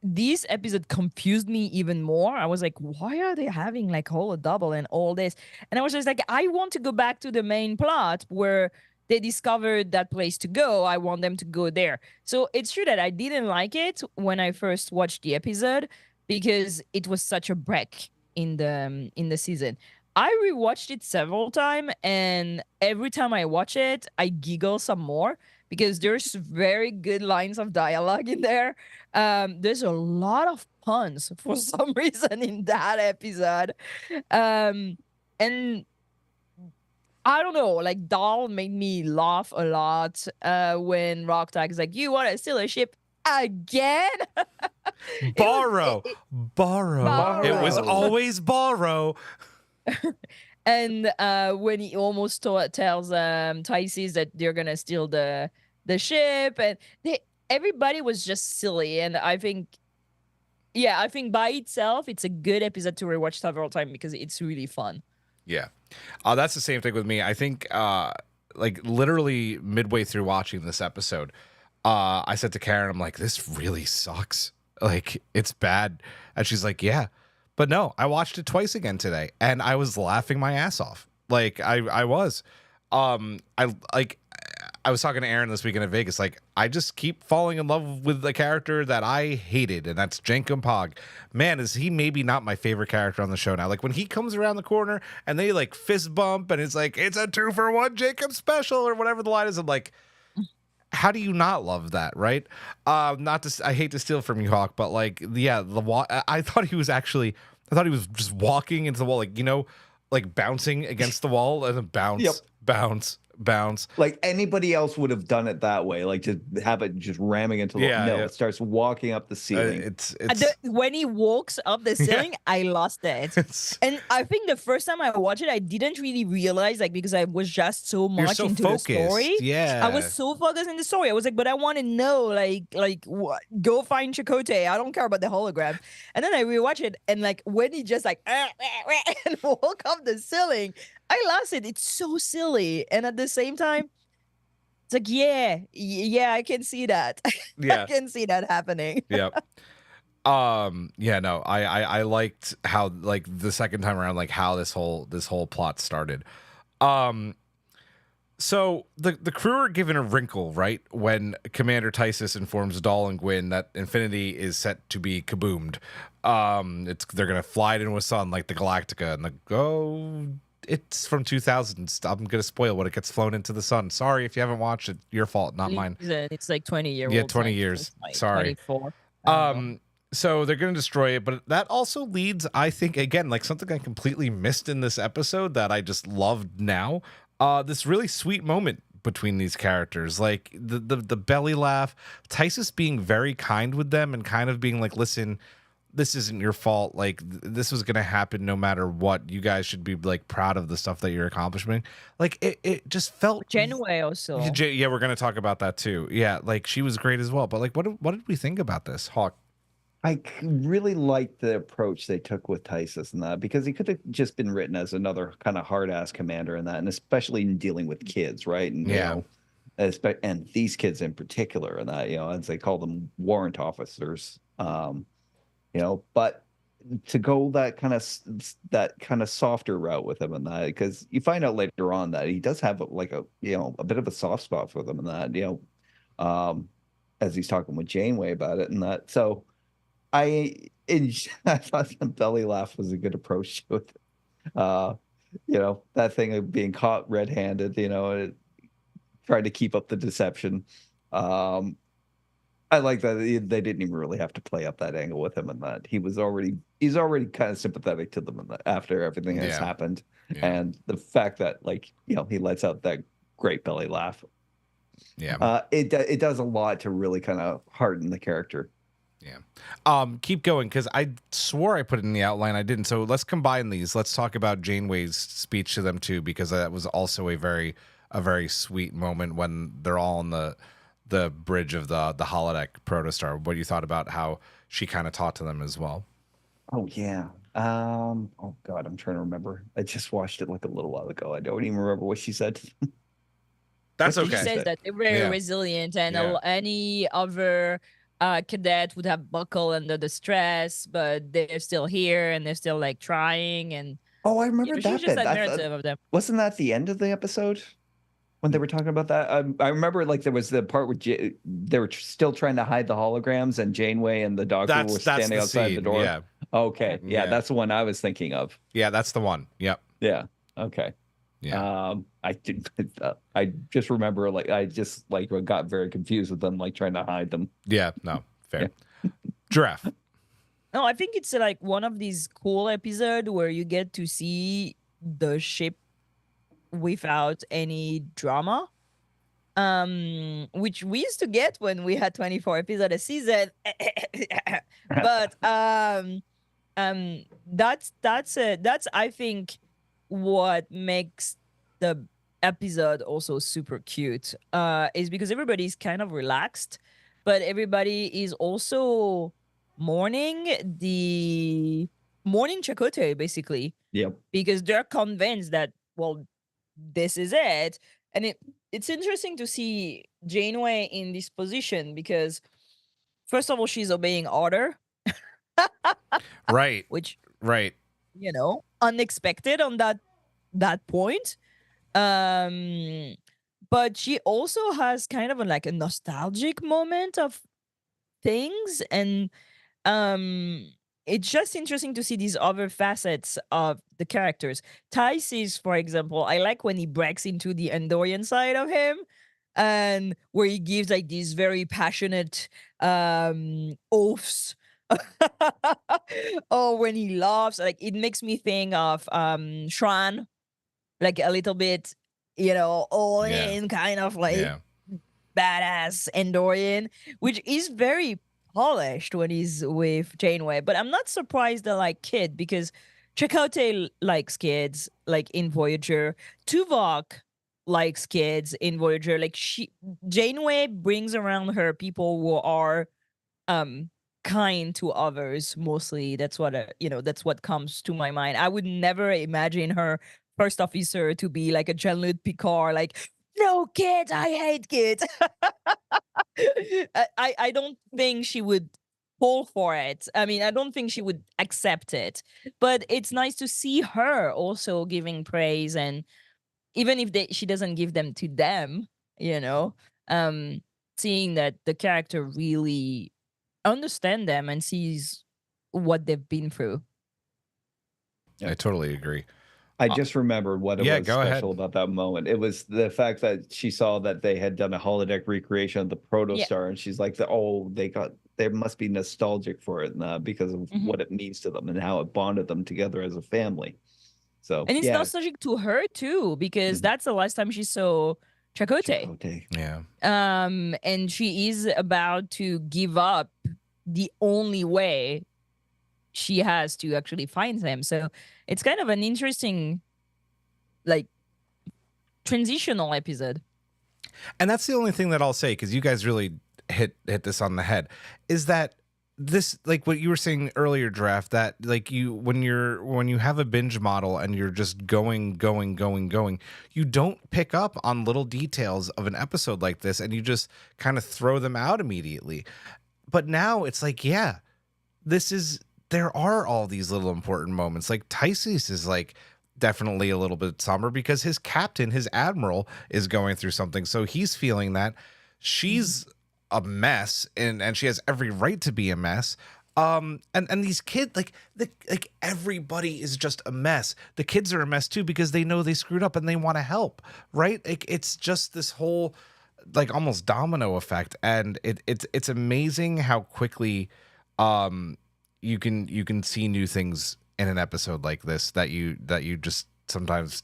this episode confused me even more. I was like, why are they having like holo double and all this? And I was just like, I want to go back to the main plot where they discovered that place to go. I want them to go there. So it's true that I didn't like it when I first watched the episode because it was such a break in the season. I rewatched it several times, and every time I watch it, I giggle some more because there's very good lines of dialogue in there. There's a lot of puns for some reason in that episode. And I don't know, like Doll made me laugh a lot when Rocktag is like, you want to steal a ship again? Borrow. Borrow. It was always borrow. And when he almost tells Tysis that they're gonna steal the ship, and everybody was just silly. And I think by itself, it's a good episode to rewatch several times because it's really fun. Yeah. That's the same thing with me. I think like literally midway through watching this episode, I said to Karen, I'm like, this really sucks. Like, it's bad. And she's like, yeah. But no, I watched it twice again today and I was laughing my ass off. Like I was. I was talking to Aaron this weekend at Vegas. Like, I just keep falling in love with the character that I hated, and that's Jenkinpog. Man, is he maybe not my favorite character on the show now? Like, when he comes around the corner and they like fist bump and it's like, it's a 2-for-1 Jacob special or whatever the line is, I'm like, how do you not love that, right? Not to, I hate to steal from you, Hawk, but like, yeah, I thought he was just walking into the wall, like, like bouncing against the wall and then bounce, bounce. Like anybody else would have done it that way, like just have it just ramming into the wall. No, it starts walking up the ceiling. It's when he walks up the ceiling, I lost it. And I think the first time I watched it, I didn't really realize, like, because I was just so much into focused. the story. Yeah, I was so focused in the story. I was like, but I want to know, like what? Go find Chakotay. I don't care about the hologram. And then I rewatch it, and like when he just like and walk up the ceiling, I lost it. It's so silly, and at the same time, it's like, yeah, I can see that. Yeah, I can see that happening. Yeah. Yeah, no, I liked how, like, the second time around, like how this whole plot started. So the crew are given a wrinkle, right, when Commander Tysis informs Dahl and Gwyn that Infinity is set to be kaboomed. They're gonna fly it into a sun like the Galactica, and it's from 2000. I'm gonna spoil when it gets flown into the sun. Sorry if you haven't watched it. Your fault, not mine. It's like 20 years. Yeah, 20 years. Like Sorry. 24. So they're going to destroy it, but that also leads, I think, again, like something I completely missed in this episode that I just loved now. This really sweet moment between these characters, like the belly laugh, Tysus being very kind with them and kind of being like, listen, this isn't your fault. Like this was going to happen no matter what. You guys should be like proud of the stuff that you're accomplishing. Like it just felt Janeway also. Yeah, we're going to talk about that too. Yeah, like she was great as well. But like, what did we think about this, Hawk? I really liked the approach they took with Tysus and that, because he could have just been written as another kind of hard ass commander in that, and especially in dealing with kids, right? And Yeah. you know, and these kids in particular, and that, you know, as they call them, warrant officers. You know, but to go that kind of softer route with him and that, because you find out later on that he does have like a, you know, a bit of a soft spot for them and that, you know, as he's talking with Janeway about it and that. So I thought the belly laugh was a good approach to it. You know, that thing of being caught red-handed, you know, trying to keep up the deception. I like that they didn't even really have to play up that angle with him, and that he's already kind of sympathetic to them after everything has happened, and the fact that, like, you know, he lets out that great belly laugh. Yeah, it does a lot to really kind of harden the character. Yeah. Keep going, because I swore I put it in the outline. I didn't. So let's combine these. Let's talk about Janeway's speech to them too, because that was also a very sweet moment when they're all on the bridge of the holodeck protostar. What you thought about how she kind of taught to them as well? Oh yeah. Oh God, I'm trying to remember. I just watched it like a little while ago. I don't even remember what she said. That's She okay. says that they're very Yeah. resilient, and Yeah. any other cadet would have buckled under the stress, but they're still here and they're still like trying. And Oh, I remember she's that just bit. admirative of them. Wasn't that the end of the episode when they were talking about that? I remember, like, there was the part where they were still trying to hide the holograms, and Janeway and the doctor were standing outside the door. Yeah. Okay. Yeah, Yeah. that's the one I was thinking of. Yeah, that's the one. Yep. Yeah. Okay. Yeah. I just remember, like, I just like got very confused with them, like trying to hide them. Yeah. No, fair. Giraffe. No, I think it's like one of these cool episodes where you get to see the ship without any drama, which we used to get when we had 24 episodes a season. But that's I think what makes the episode also super cute, is because everybody's kind of relaxed, but everybody is also mourning Chakotay, basically. Yep. Because they're convinced that, well, this is it. And it's interesting to see Janeway in this position, because first of all, she's obeying order, Right. which, Right. you know, unexpected on that point. But she also has kind of like a nostalgic moment of things, and it's just interesting to see these other facets of the characters. Tysus, for example, I like when he breaks into the Andorian side of him, and where he gives like these very passionate oaths. Or when he laughs, like, it makes me think of Shran, like a little bit, you know, all in, kind of like badass Andorian, which is very polished when he's with Janeway. But I'm not surprised they like Kid, because Chakotay likes kids, like in Voyager. Tuvok likes kids in Voyager. Like, Janeway brings around her people who are kind to others mostly. That's what that's what comes to my mind. I would never imagine her first officer to be like a Jean-Luc Picard, like, no kids, I hate kids. I don't think she would fall for it. I mean, I don't think she would accept it. But it's nice to see her also giving praise, and even if she doesn't give them to them, you know, seeing that the character really understand them and sees what they've been through. I totally agree. I just remembered what was special about that moment. It was the fact that she saw that they had done a holodeck recreation of the protostar, and she's like, they must be nostalgic for it because of what it means to them and how it bonded them together as a family. So And it's yeah, nostalgic to her too, because that's the last time she saw Chakotay. Chakotay. Yeah. And she is about to give up the only way she has to actually find him. So it's kind of an interesting, like, transitional episode. And that's the only thing that I'll say, because you guys really hit this on the head, is that this, like what you were saying earlier, Draft, that like when you have a binge model and you're just going, you don't pick up on little details of an episode like this, and you just kind of throw them out immediately. But now it's like, yeah, there are all these little important moments. Like Tysus is like definitely a little bit somber because his captain, his admiral, is going through something. So he's feeling that. She's a mess, and she has every right to be a mess. And these kids, like everybody is just a mess. The kids are a mess too because they know they screwed up and they want to help, right? Like it's just this whole like almost domino effect, and it's amazing how quickly you can see new things in an episode like this that you just sometimes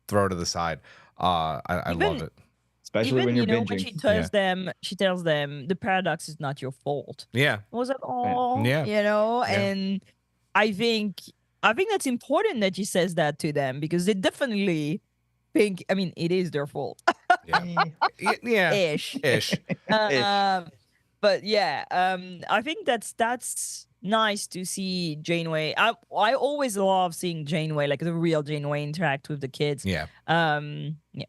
throw to the side. I love it. Especially when you're when binging. she tells them the paradox is not your fault. Yeah. Was it all? Yeah. Yeah. And I think that's important that she says that to them, because they definitely think, I mean, it is their fault. Yeah. Ish. But yeah, I think that's nice to see Janeway. I always love seeing Janeway, like the real Janeway, interact with the kids. Yeah. Yeah.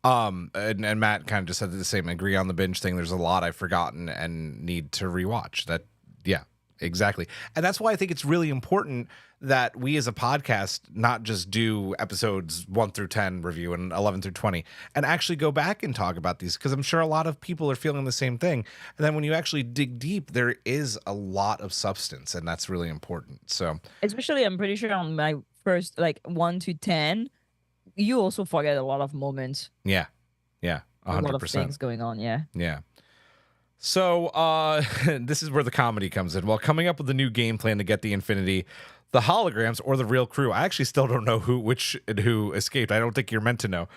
And Matt kind of just said the same. Agree on the binge thing. There's a lot I've forgotten and need to rewatch. That, yeah, exactly. And that's why I think it's really important that we as a podcast not just do episodes 1 through 10 review and 11 through 20 and actually go back and talk about these, because I'm sure a lot of people are feeling the same thing. And then when you actually dig deep, there is a lot of substance, and that's really important. So especially, I'm pretty sure on my first, like 1 to 10, you also forget a lot of moments. Yeah. 100%. A lot of things going on. Yeah. So this is where the comedy comes in. While coming up with a new game plan to get the Infinity, the holograms or the real crew, I actually still don't know who escaped. I don't think you're meant to know.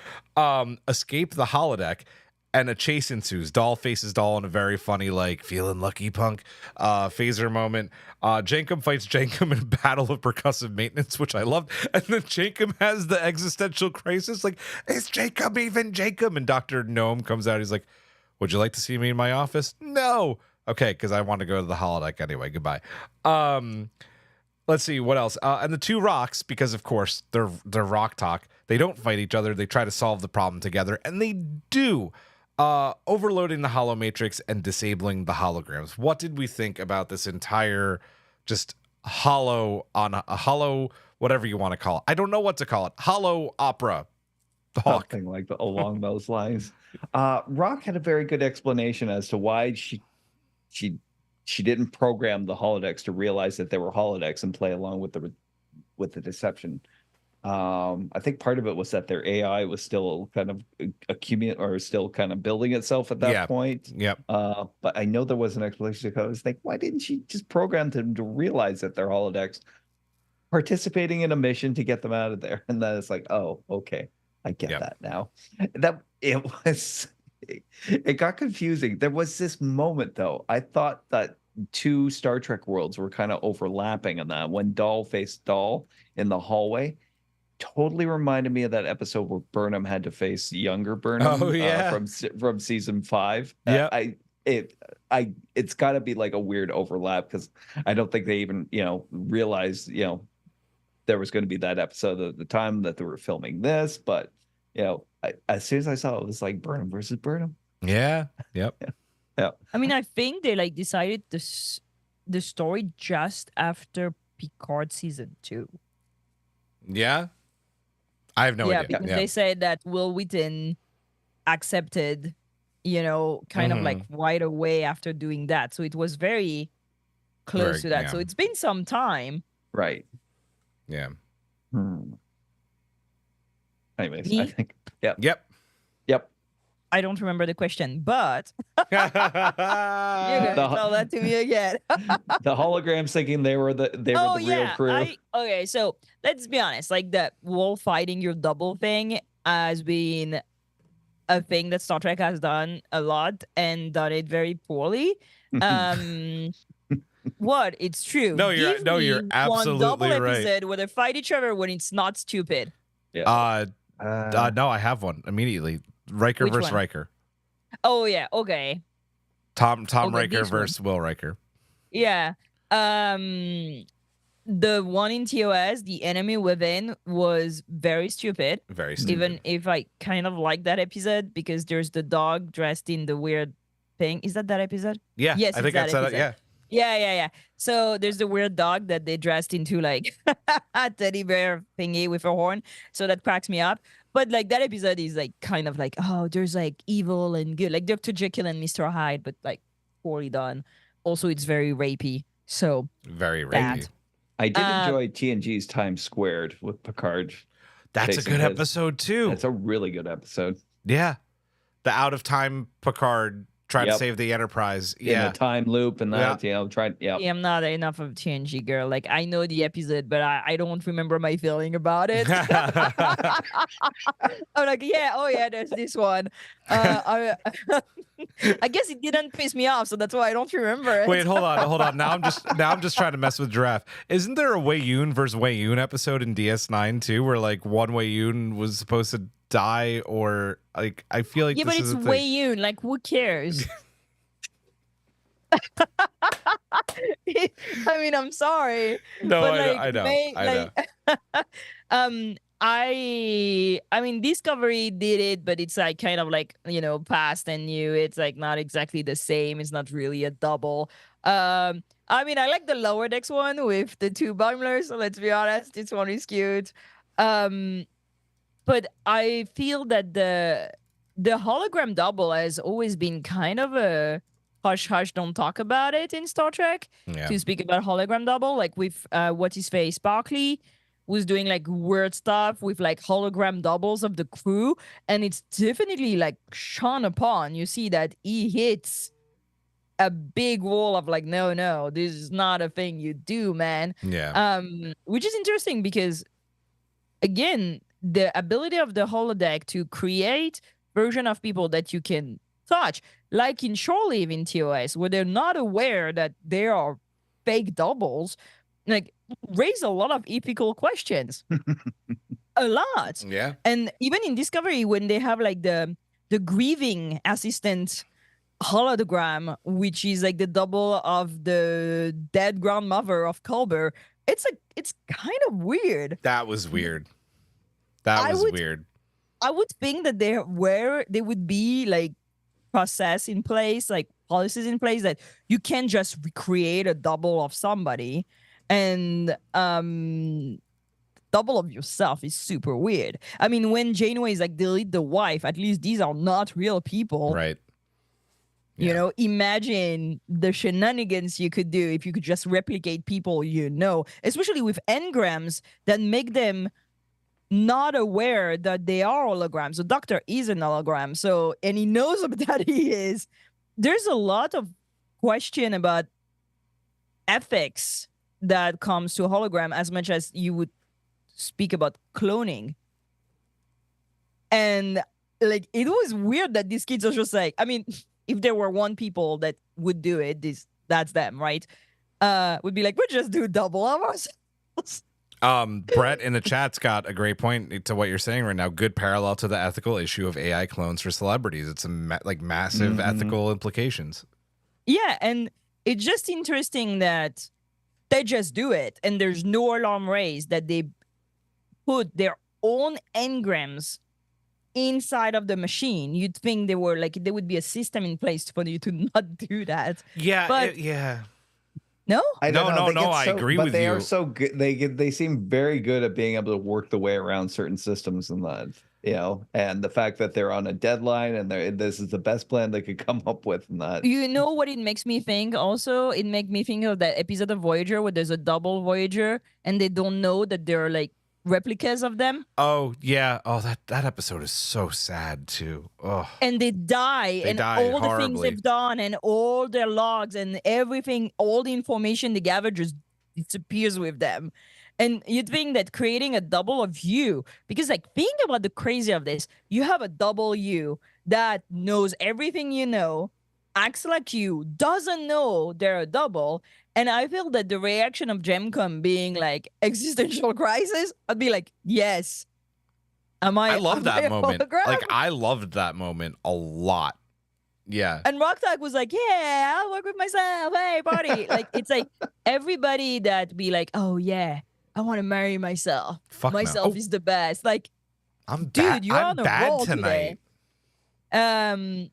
Escaped the holodeck, and a chase ensues. Doll faces Doll in a very funny, like, feeling lucky punk phaser moment. Jankum fights Jankum in a battle of percussive maintenance, which I loved. And then Jankum has the existential crisis, like, is Jankum even Jankum? And Dr. Gnome comes out. He's like, would you like to see me in my office? No. Okay, because I want to go to the holodeck anyway. Goodbye. Let's see what else. And the two rocks, because of course they're rock talk. They don't fight each other. They try to solve the problem together, and they do. Overloading the holo matrix and disabling the holograms. What did we think about this entire just holo on a holo, whatever you want to call it? I don't know what to call it. Holo opera. Something like along those lines. Rock had a very good explanation as to why she didn't program the holodecks to realize that they were holodecks and play along with the deception. I think part of it was that their AI was still kind of still kind of building itself at that point. Yep. But I know there was an explanation. I was like, why didn't she just program them to realize that they're holodecks participating in a mission to get them out of there? And then it's like, oh, okay, I get that now. It got confusing. There was this moment though. I thought that two Star Trek worlds were kind of overlapping in that when Doll faced Doll in the hallway. Totally reminded me of that episode where Burnham had to face younger Burnham from season 5. Yeah. It's got to be like a weird overlap, because I don't think they even realized there was going to be that episode at the time that they were filming this. But as soon as I saw it, was like Burnham versus Burnham. Yeah. Yep. Yeah. I mean, I think they like decided the story just after Picard season 2. Yeah. I have no idea. Because they said that Will Wheaton accepted, kind of like right away after doing that. So it was very close to that. So it's been some time. Right. Yeah. Anyways, I think. Yep. I don't remember the question, but you can The- tell that to me again. The holograms thinking they were the real crew. Okay, so let's be honest. Like the wall fighting your double thing has been a thing that Star Trek has done a lot and done it very poorly. What? It's true. No, you're Give me one absolutely double right. episode where they fight each other when it's not stupid. Yeah. No, I have one immediately. Riker Which versus one? Riker. Oh yeah, okay. Tom Okay, Riker this one. versus Will Riker. Yeah. The one in TOS, the enemy within, was very stupid. Very stupid. Even if I kind of like that episode because there's the dog dressed in the weird thing. Is that episode? Yeah, Yes, I think it's I that said it. episode. Yeah. Yeah. So there's the weird dog that they dressed into like a teddy bear thingy with a horn. So that cracks me up. But like that episode is like kind of like, oh, there's like evil and good, like Dr. Jekyll and Mr. Hyde, but like poorly done. Also, it's very rapey. So Very that. rapey. I did enjoy TNG's Time Squared with Picard. That's a chasing good his- episode too. It's a really good episode. Yeah. The out of time Picard trying to Yep. save the Enterprise. In Yeah. the time loop and that, trying. Yeah. Yeah, I'm not enough of TNG girl. Like I know the episode, but I don't remember my feeling about it. I'm like, yeah, oh yeah, there's this one. I guess it didn't piss me off, so that's why I don't remember it. Wait, hold on. Now I'm just trying to mess with Giraffe. Isn't there a Wei-Yun versus Wei-Yun episode in DS9 too, where like one Wei-Yun was supposed to die, or like I feel like yeah, this but is it's a thing. Wei-Yun. Like, who cares? I mean, I'm sorry. No, but I know. I mean, Discovery did it, but it's like kind of like, past and new. It's like not exactly the same. It's not really a double. I mean, I like the lower decks one with the two bumblers. So let's be honest, this one is cute. But I feel that the hologram double has always been kind of a hush hush, don't talk about it in Star Trek. Yeah. To speak about hologram double, like with what's his face, Buckley was doing like weird stuff with like hologram doubles of the crew, and it's definitely like shone upon. You see that he hits a big wall of like, no, this is not a thing you do, man. Yeah. Which is interesting because again, the ability of the holodeck to create version of people that you can touch, like in Shore Leave in TOS, where they're not aware that they are fake doubles, like raise a lot of ethical questions. A lot. Yeah. And even in Discovery, when they have like the grieving assistant hologram, which is like the double of the dead grandmother of Culber, it's kind of weird. That was weird. That was weird. I would think that there would be like process in place, like policies in place that you can't just recreate a double of somebody, and double of yourself is super weird. I mean, when Janeway is like delete the wife, at least these are not real people. Right. You know, imagine the shenanigans you could do if you could just replicate people, especially with engrams that make them not aware that they are holograms. The Doctor is an hologram, and he knows that he is. There's a lot of question about ethics that comes to hologram as much as you would speak about cloning. And like, it was weird that these kids are just like, I mean, if there were one people that would do it, that's them, right? Would be like, we'll just do double of ourselves. Brett in the chat's got a great point to what you're saying right now. Good parallel to the ethical issue of AI clones for celebrities. It's massive ethical implications. Yeah, and it's just interesting that they just do it, and there's no alarm raised that they put their own engrams inside of the machine. You'd think there would be a system in place for you to not do that. Yeah, but yeah. No? I don't know. They get I agree with they you. are so good. They seem very good at being able to work the way around certain systems and that, and the fact that they're on a deadline and this is the best plan they could come up with and that. You know what it makes me think also? It makes me think of that episode of Voyager where there's a double Voyager and they don't know that they're like replicas of them. Oh yeah. Oh, that episode is so sad too. Oh, And they die, and die all the things horribly. they've done, and all their logs, and everything, all the information they gather just disappears with them. And you'd think that creating a double of you, because like think about the crazy of this. You have a double you that knows everything you know, acts like you, doesn't know they're a double. And I feel that the reaction of Gemcom being like existential crisis, I'd be like, yes. I love that a moment. hologram? Like I loved that moment a lot. Yeah. And Rocktalk was like, yeah, I'll work with myself. Hey, party. Like, it's like everybody that be like, oh, yeah, I want to marry myself. Fuck no. Myself Oh. is the best. Like, I'm dude, bad. you're I'm on a bad roll tonight. today.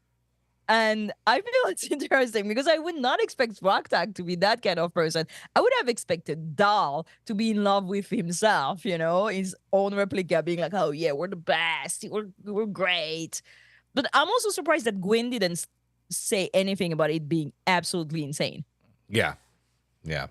And I feel it's interesting because I would not expect Rocktalk to be that kind of person. I would have expected Dahl to be in love with himself, you know, his own replica being like, oh, yeah, we're the best. We're great. But I'm also surprised that Gwen didn't say anything about it being absolutely insane. Yeah. Yeah.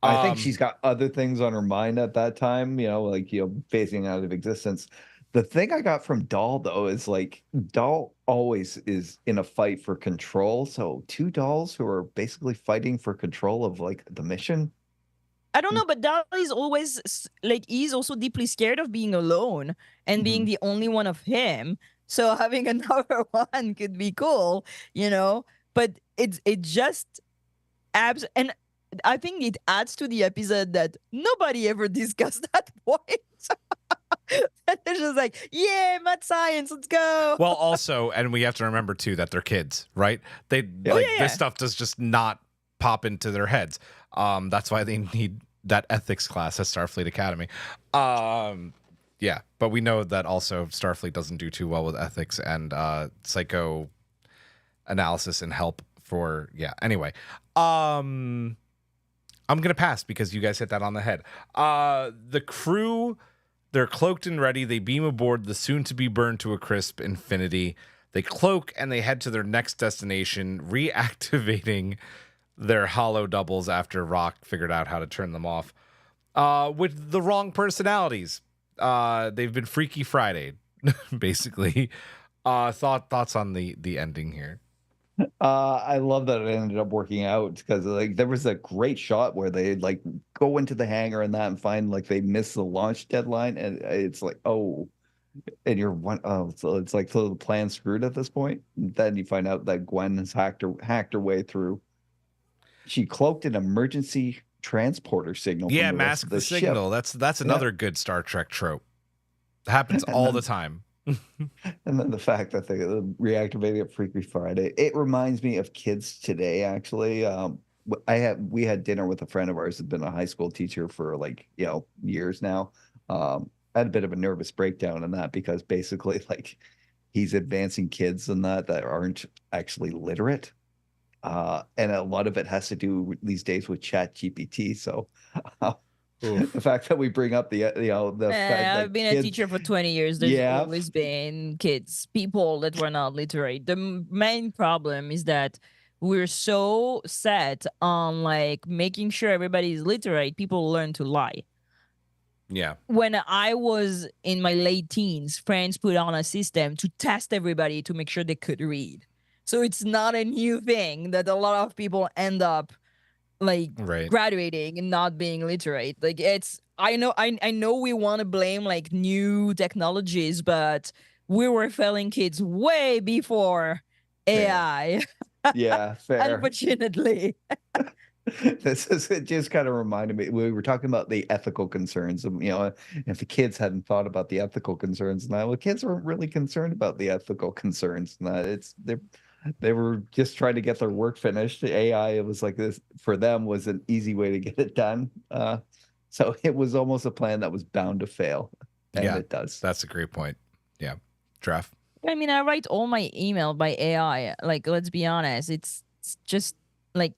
I think she's got other things on her mind at that time, like, phasing out of existence. The thing I got from Dahl, though, is like Dahl always is in a fight for control. So two dolls who are basically fighting for control of like the mission. I don't know, but Dahl is always like, he's also deeply scared of being alone and being the only one of him. So having another one could be cool, but it just abs. And I think it adds to the episode that nobody ever discussed that point. They're just like, yeah, mad science, let's go. Well, also, and we have to remember too that they're kids, right? This stuff does just not pop into their heads. That's why they need that ethics class at Starfleet Academy. Yeah, but we know that also Starfleet doesn't do too well with ethics and psychoanalysis and help for, Anyway, I'm going to pass because you guys hit that on the head. The crew, they're cloaked and ready. They beam aboard the soon-to-be burned to a crisp Infinity. They cloak and they head to their next destination, reactivating their hollow doubles after Rock figured out how to turn them off with the wrong personalities. They've been Freaky Friday, basically. Thoughts on the ending here? I love that it ended up working out because like there was a great shot where they like go into the hangar and find like they miss the launch deadline, and it's like, oh, and you're so it's like, so the plan's screwed at this point. And then you find out that Gwen has hacked her way through. She cloaked an emergency transporter signal. Yeah, from the rest mask of the signal. ship. That's another good Star Trek trope. Happens all the time. And then the fact that they reactivated it Freaky Friday, it reminds me of kids today. Actually, we had dinner with a friend of ours who's been a high school teacher for like years now. I had a bit of a nervous breakdown in that because basically like he's advancing kids and that aren't actually literate. And a lot of it has to do these days with Chat GPT. So the fact that we bring up the fact that I've been a teacher for 20 years. There's always been people that were not literate. The main problem is that we're so set on like making sure everybody is literate. People learn to lie. Yeah. When I was in my late teens, France put on a system to test everybody to make sure they could read. So it's not a new thing that a lot of people end up like graduating and not being literate. Like I know we want to blame like new technologies, but we were failing kids way before AI. Yeah, fair. Unfortunately. It just kind of reminded me, we were talking about the ethical concerns of, if the kids hadn't thought about the ethical concerns and that, well, kids weren't really concerned about the ethical concerns and that they were just trying to get their work finished. The AI, it was like this for them was an easy way to get it done. So it was almost a plan that was bound to fail. And it does. That's a great point. Yeah. Draft. I mean, I write all my email by AI. Like, let's be honest. It's just like,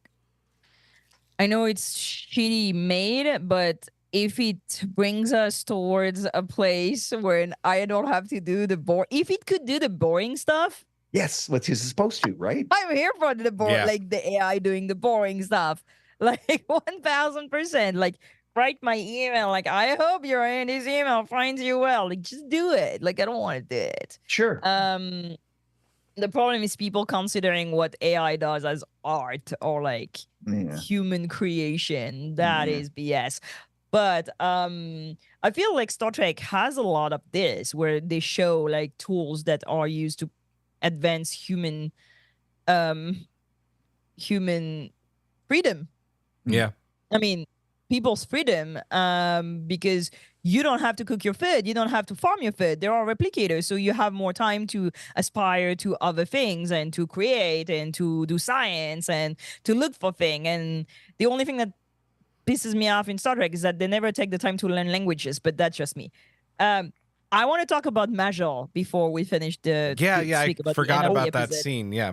I know it's shitty made, but if it brings us towards a place where I don't have to do if it could do the boring stuff. Yes, what you're supposed to, right? I'm here for the like the AI doing the boring stuff. Like 1000%. Like write my email. Like, I hope your Andy's email finds you well. Like, just do it. Like, I don't want to do it. Sure. The problem is people considering what AI does as art or like Yeah. human creation. That is BS. But I feel like Star Trek has a lot of this where they show like tools that are used to advance human freedom. Yeah. I mean, people's freedom, because you don't have to cook your food. You don't have to farm your food. There are replicators. So you have more time to aspire to other things and to create and to do science and to look for things. And the only thing that pisses me off in Star Trek is that they never take the time to learn languages, but that's just me. I want to talk about Major before we finish the I forgot about that episode. scene. Yeah.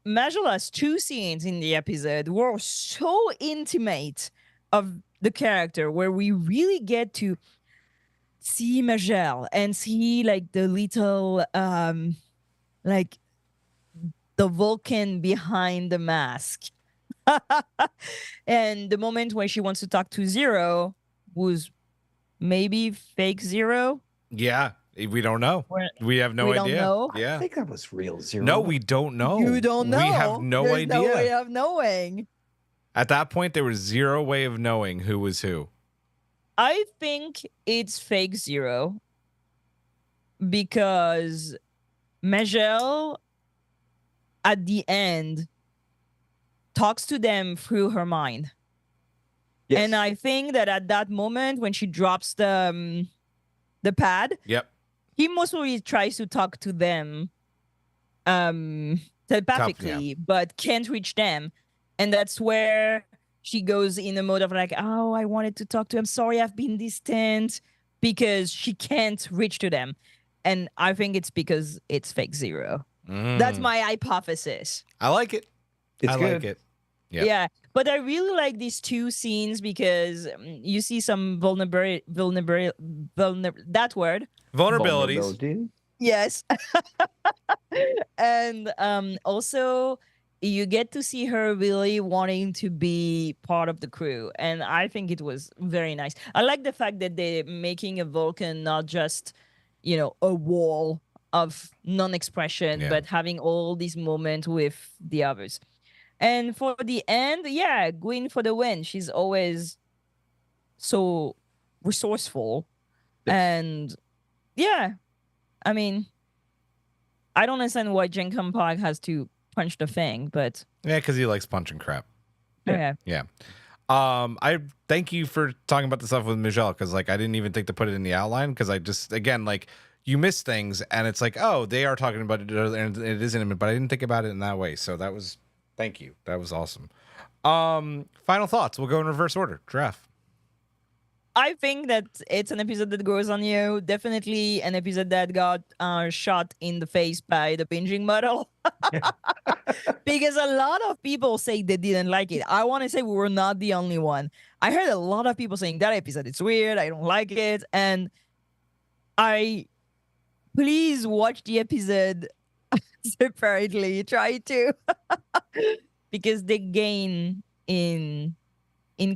Major has 2 scenes in the episode were so intimate of the character where we really get to see Major and see like the little like the Vulcan behind the mask. And the moment when she wants to talk to Zero was maybe fake Zero. Yeah. We don't know. We have no we idea. Don't know. I Yeah. think that was real Zero. No, we don't know. You don't know. We have no There's idea. No way of knowing. At that point, there was zero way of knowing who was who. I think it's fake Zero because Majel at the end talks to them through her mind. Yes. And I think that at that moment when she drops the pad, Yep. he mostly tries to talk to them telepathically, but can't reach them. And that's where she goes in the mode of like, oh, I wanted to talk to him. Sorry, I've been distant, because she can't reach to them. And I think it's because it's fake Zero. That's my hypothesis. I like it. It's I good. like it. Yep. Yeah. But I really like these 2 scenes because you see some vulnerability, that word. Vulnerabilities. Vulnerability. Yes. And also you get to see her really wanting to be part of the crew. And I think it was very nice. I like the fact that they're making a Vulcan not just, a wall of non-expression, but having all these moments with the others. And for the end, Gwyn for the win. She's always so resourceful. And I mean, I don't understand why Jenkum Park has to punch the thing, but Yeah, because he likes punching crap. yeah. Yeah. I thank you for talking about the stuff with Michelle, because like I didn't even think to put it in the outline, because I just, again, like, you miss things and it's like, oh, they are talking about it and it isn't, but I didn't think about it in that way. So that was, thank you. That was awesome. Final thoughts. We'll go in reverse order. Draft. I think that it's an episode that grows on you. Definitely an episode that got shot in the face by the binging model. Because a lot of people say they didn't like it. I want to say we were not the only one. I heard a lot of people saying that episode, it's weird, I don't like it. And please watch the episode separately. Try to. Because they gain in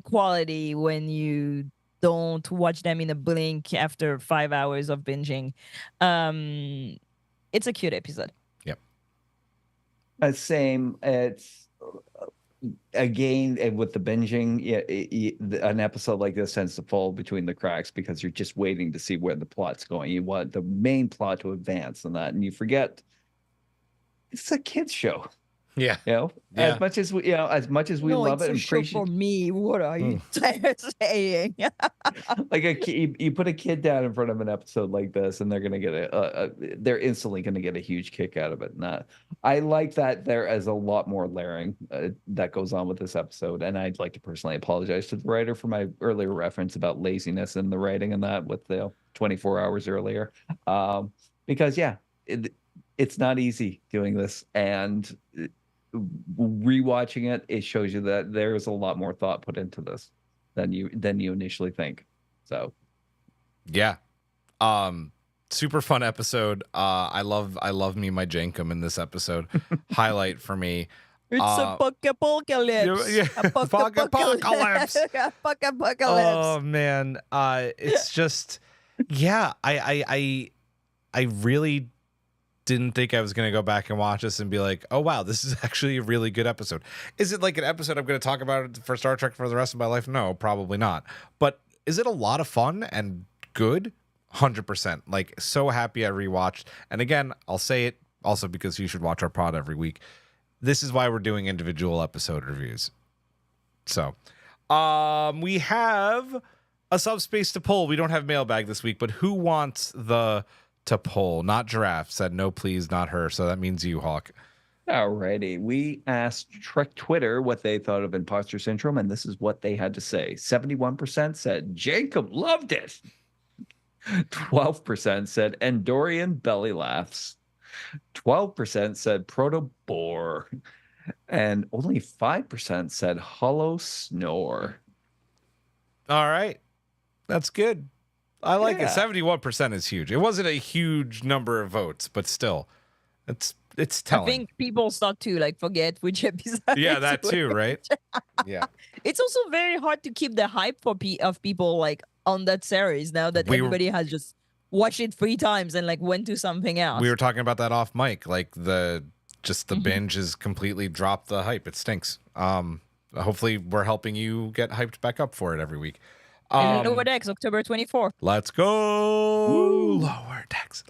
quality when you don't watch them in a blink after 5 hours of binging. It's a cute episode. Yep. Same. It's again with the binging. An episode like this tends to fall between the cracks because you're just waiting to see where the plot's going. You want the main plot to advance and that, and you forget it's a kids show. Yeah. As much as we love it and appreciate for me. What are you saying? Like you put a kid down in front of an episode like this, and they're gonna get they're instantly gonna get a huge kick out of it. And I like that there is a lot more layering that goes on with this episode. And I'd like to personally apologize to the writer for my earlier reference about laziness in the writing and that with the 24 hours earlier, because it's not easy doing this, and rewatching it shows you that there's a lot more thought put into this than you initially think. So super fun episode. I love me my Jankum in this episode. Highlight for me. It's a apocalypse. yeah, apocalypse. Apocalypse. Oh man, it's just, yeah. I really didn't think I was gonna go back and watch this and be like, oh wow, this is actually a really good episode. Is it like an episode I'm gonna talk about for Star Trek for the rest of my life? No, probably not. But is it a lot of fun and good? 100%. Like, so happy I rewatched. And again, I'll say it also because you should watch our pod every week. This is why we're doing individual episode reviews. So, we have a subspace to poll. We don't have mailbag this week, but who wants to poll? Not Giraffe said no, please, not her. So that means you, Hawk. Alrighty. We asked Trek Twitter what they thought of Imposter Syndrome, and this is what they had to say. 71% said Jacob loved it. 12% said Endorian belly laughs. 12% said proto bore. And only 5% said hollow snore. All right. That's good. I like it. Yeah. 71% is huge. It wasn't a huge number of votes, but still, it's telling. I think people start to like forget which episode. Yeah, that too, right? Yeah. It's also very hard to keep the hype of people like on that series now that everybody has just watched it 3 times and like went to something else. We were talking about that off mic. Like the binge has completely dropped the hype. It stinks. Hopefully we're helping you get hyped back up for it every week. Lower Decks, October 24th. Let's go. Woo. Lower Decks.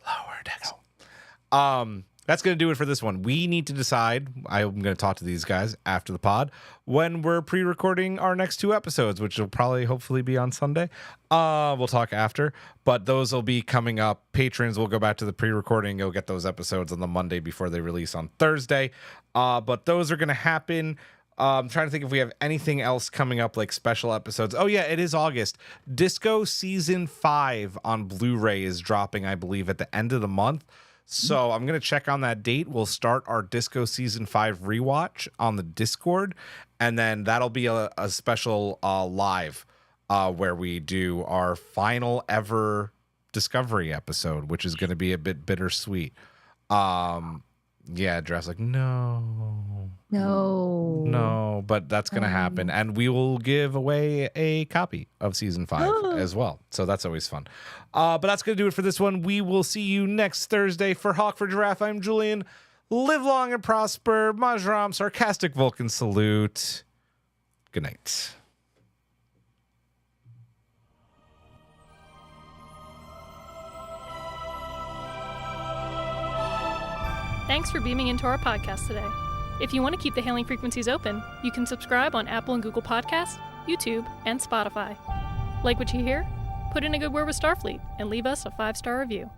That's going to do it for this one. We need to decide. I'm going to talk to these guys after the pod when we're pre-recording our next 2 episodes, which will probably hopefully be on Sunday. We'll talk after, but those will be coming up. Patrons will go back to the pre-recording. You'll get those episodes on the Monday before they release on Thursday. But those are going to happen. I'm trying to think if we have anything else coming up, like special episodes. Oh yeah, it is August. Disco Season 5 on Blu-ray is dropping, I believe, at the end of the month. So I'm going to check on that date. We'll start our Disco Season 5 rewatch on the Discord, and then that'll be a special live where we do our final ever Discovery episode, which is going to be a bit bittersweet. Yeah, Dress like, no, but that's going to happen. And we will give away a copy of Season 5 as well. So that's always fun. But that's going to do it for this one. We will see you next Thursday. For Hawk, for Giraffe, I'm Julian. Live long and prosper. Majram, sarcastic Vulcan salute. Good night. Thanks for beaming into our podcast today. If you want to keep the hailing frequencies open, you can subscribe on Apple and Google Podcasts, YouTube, and Spotify. Like what you hear? Put in a good word with Starfleet and leave us a 5-star review.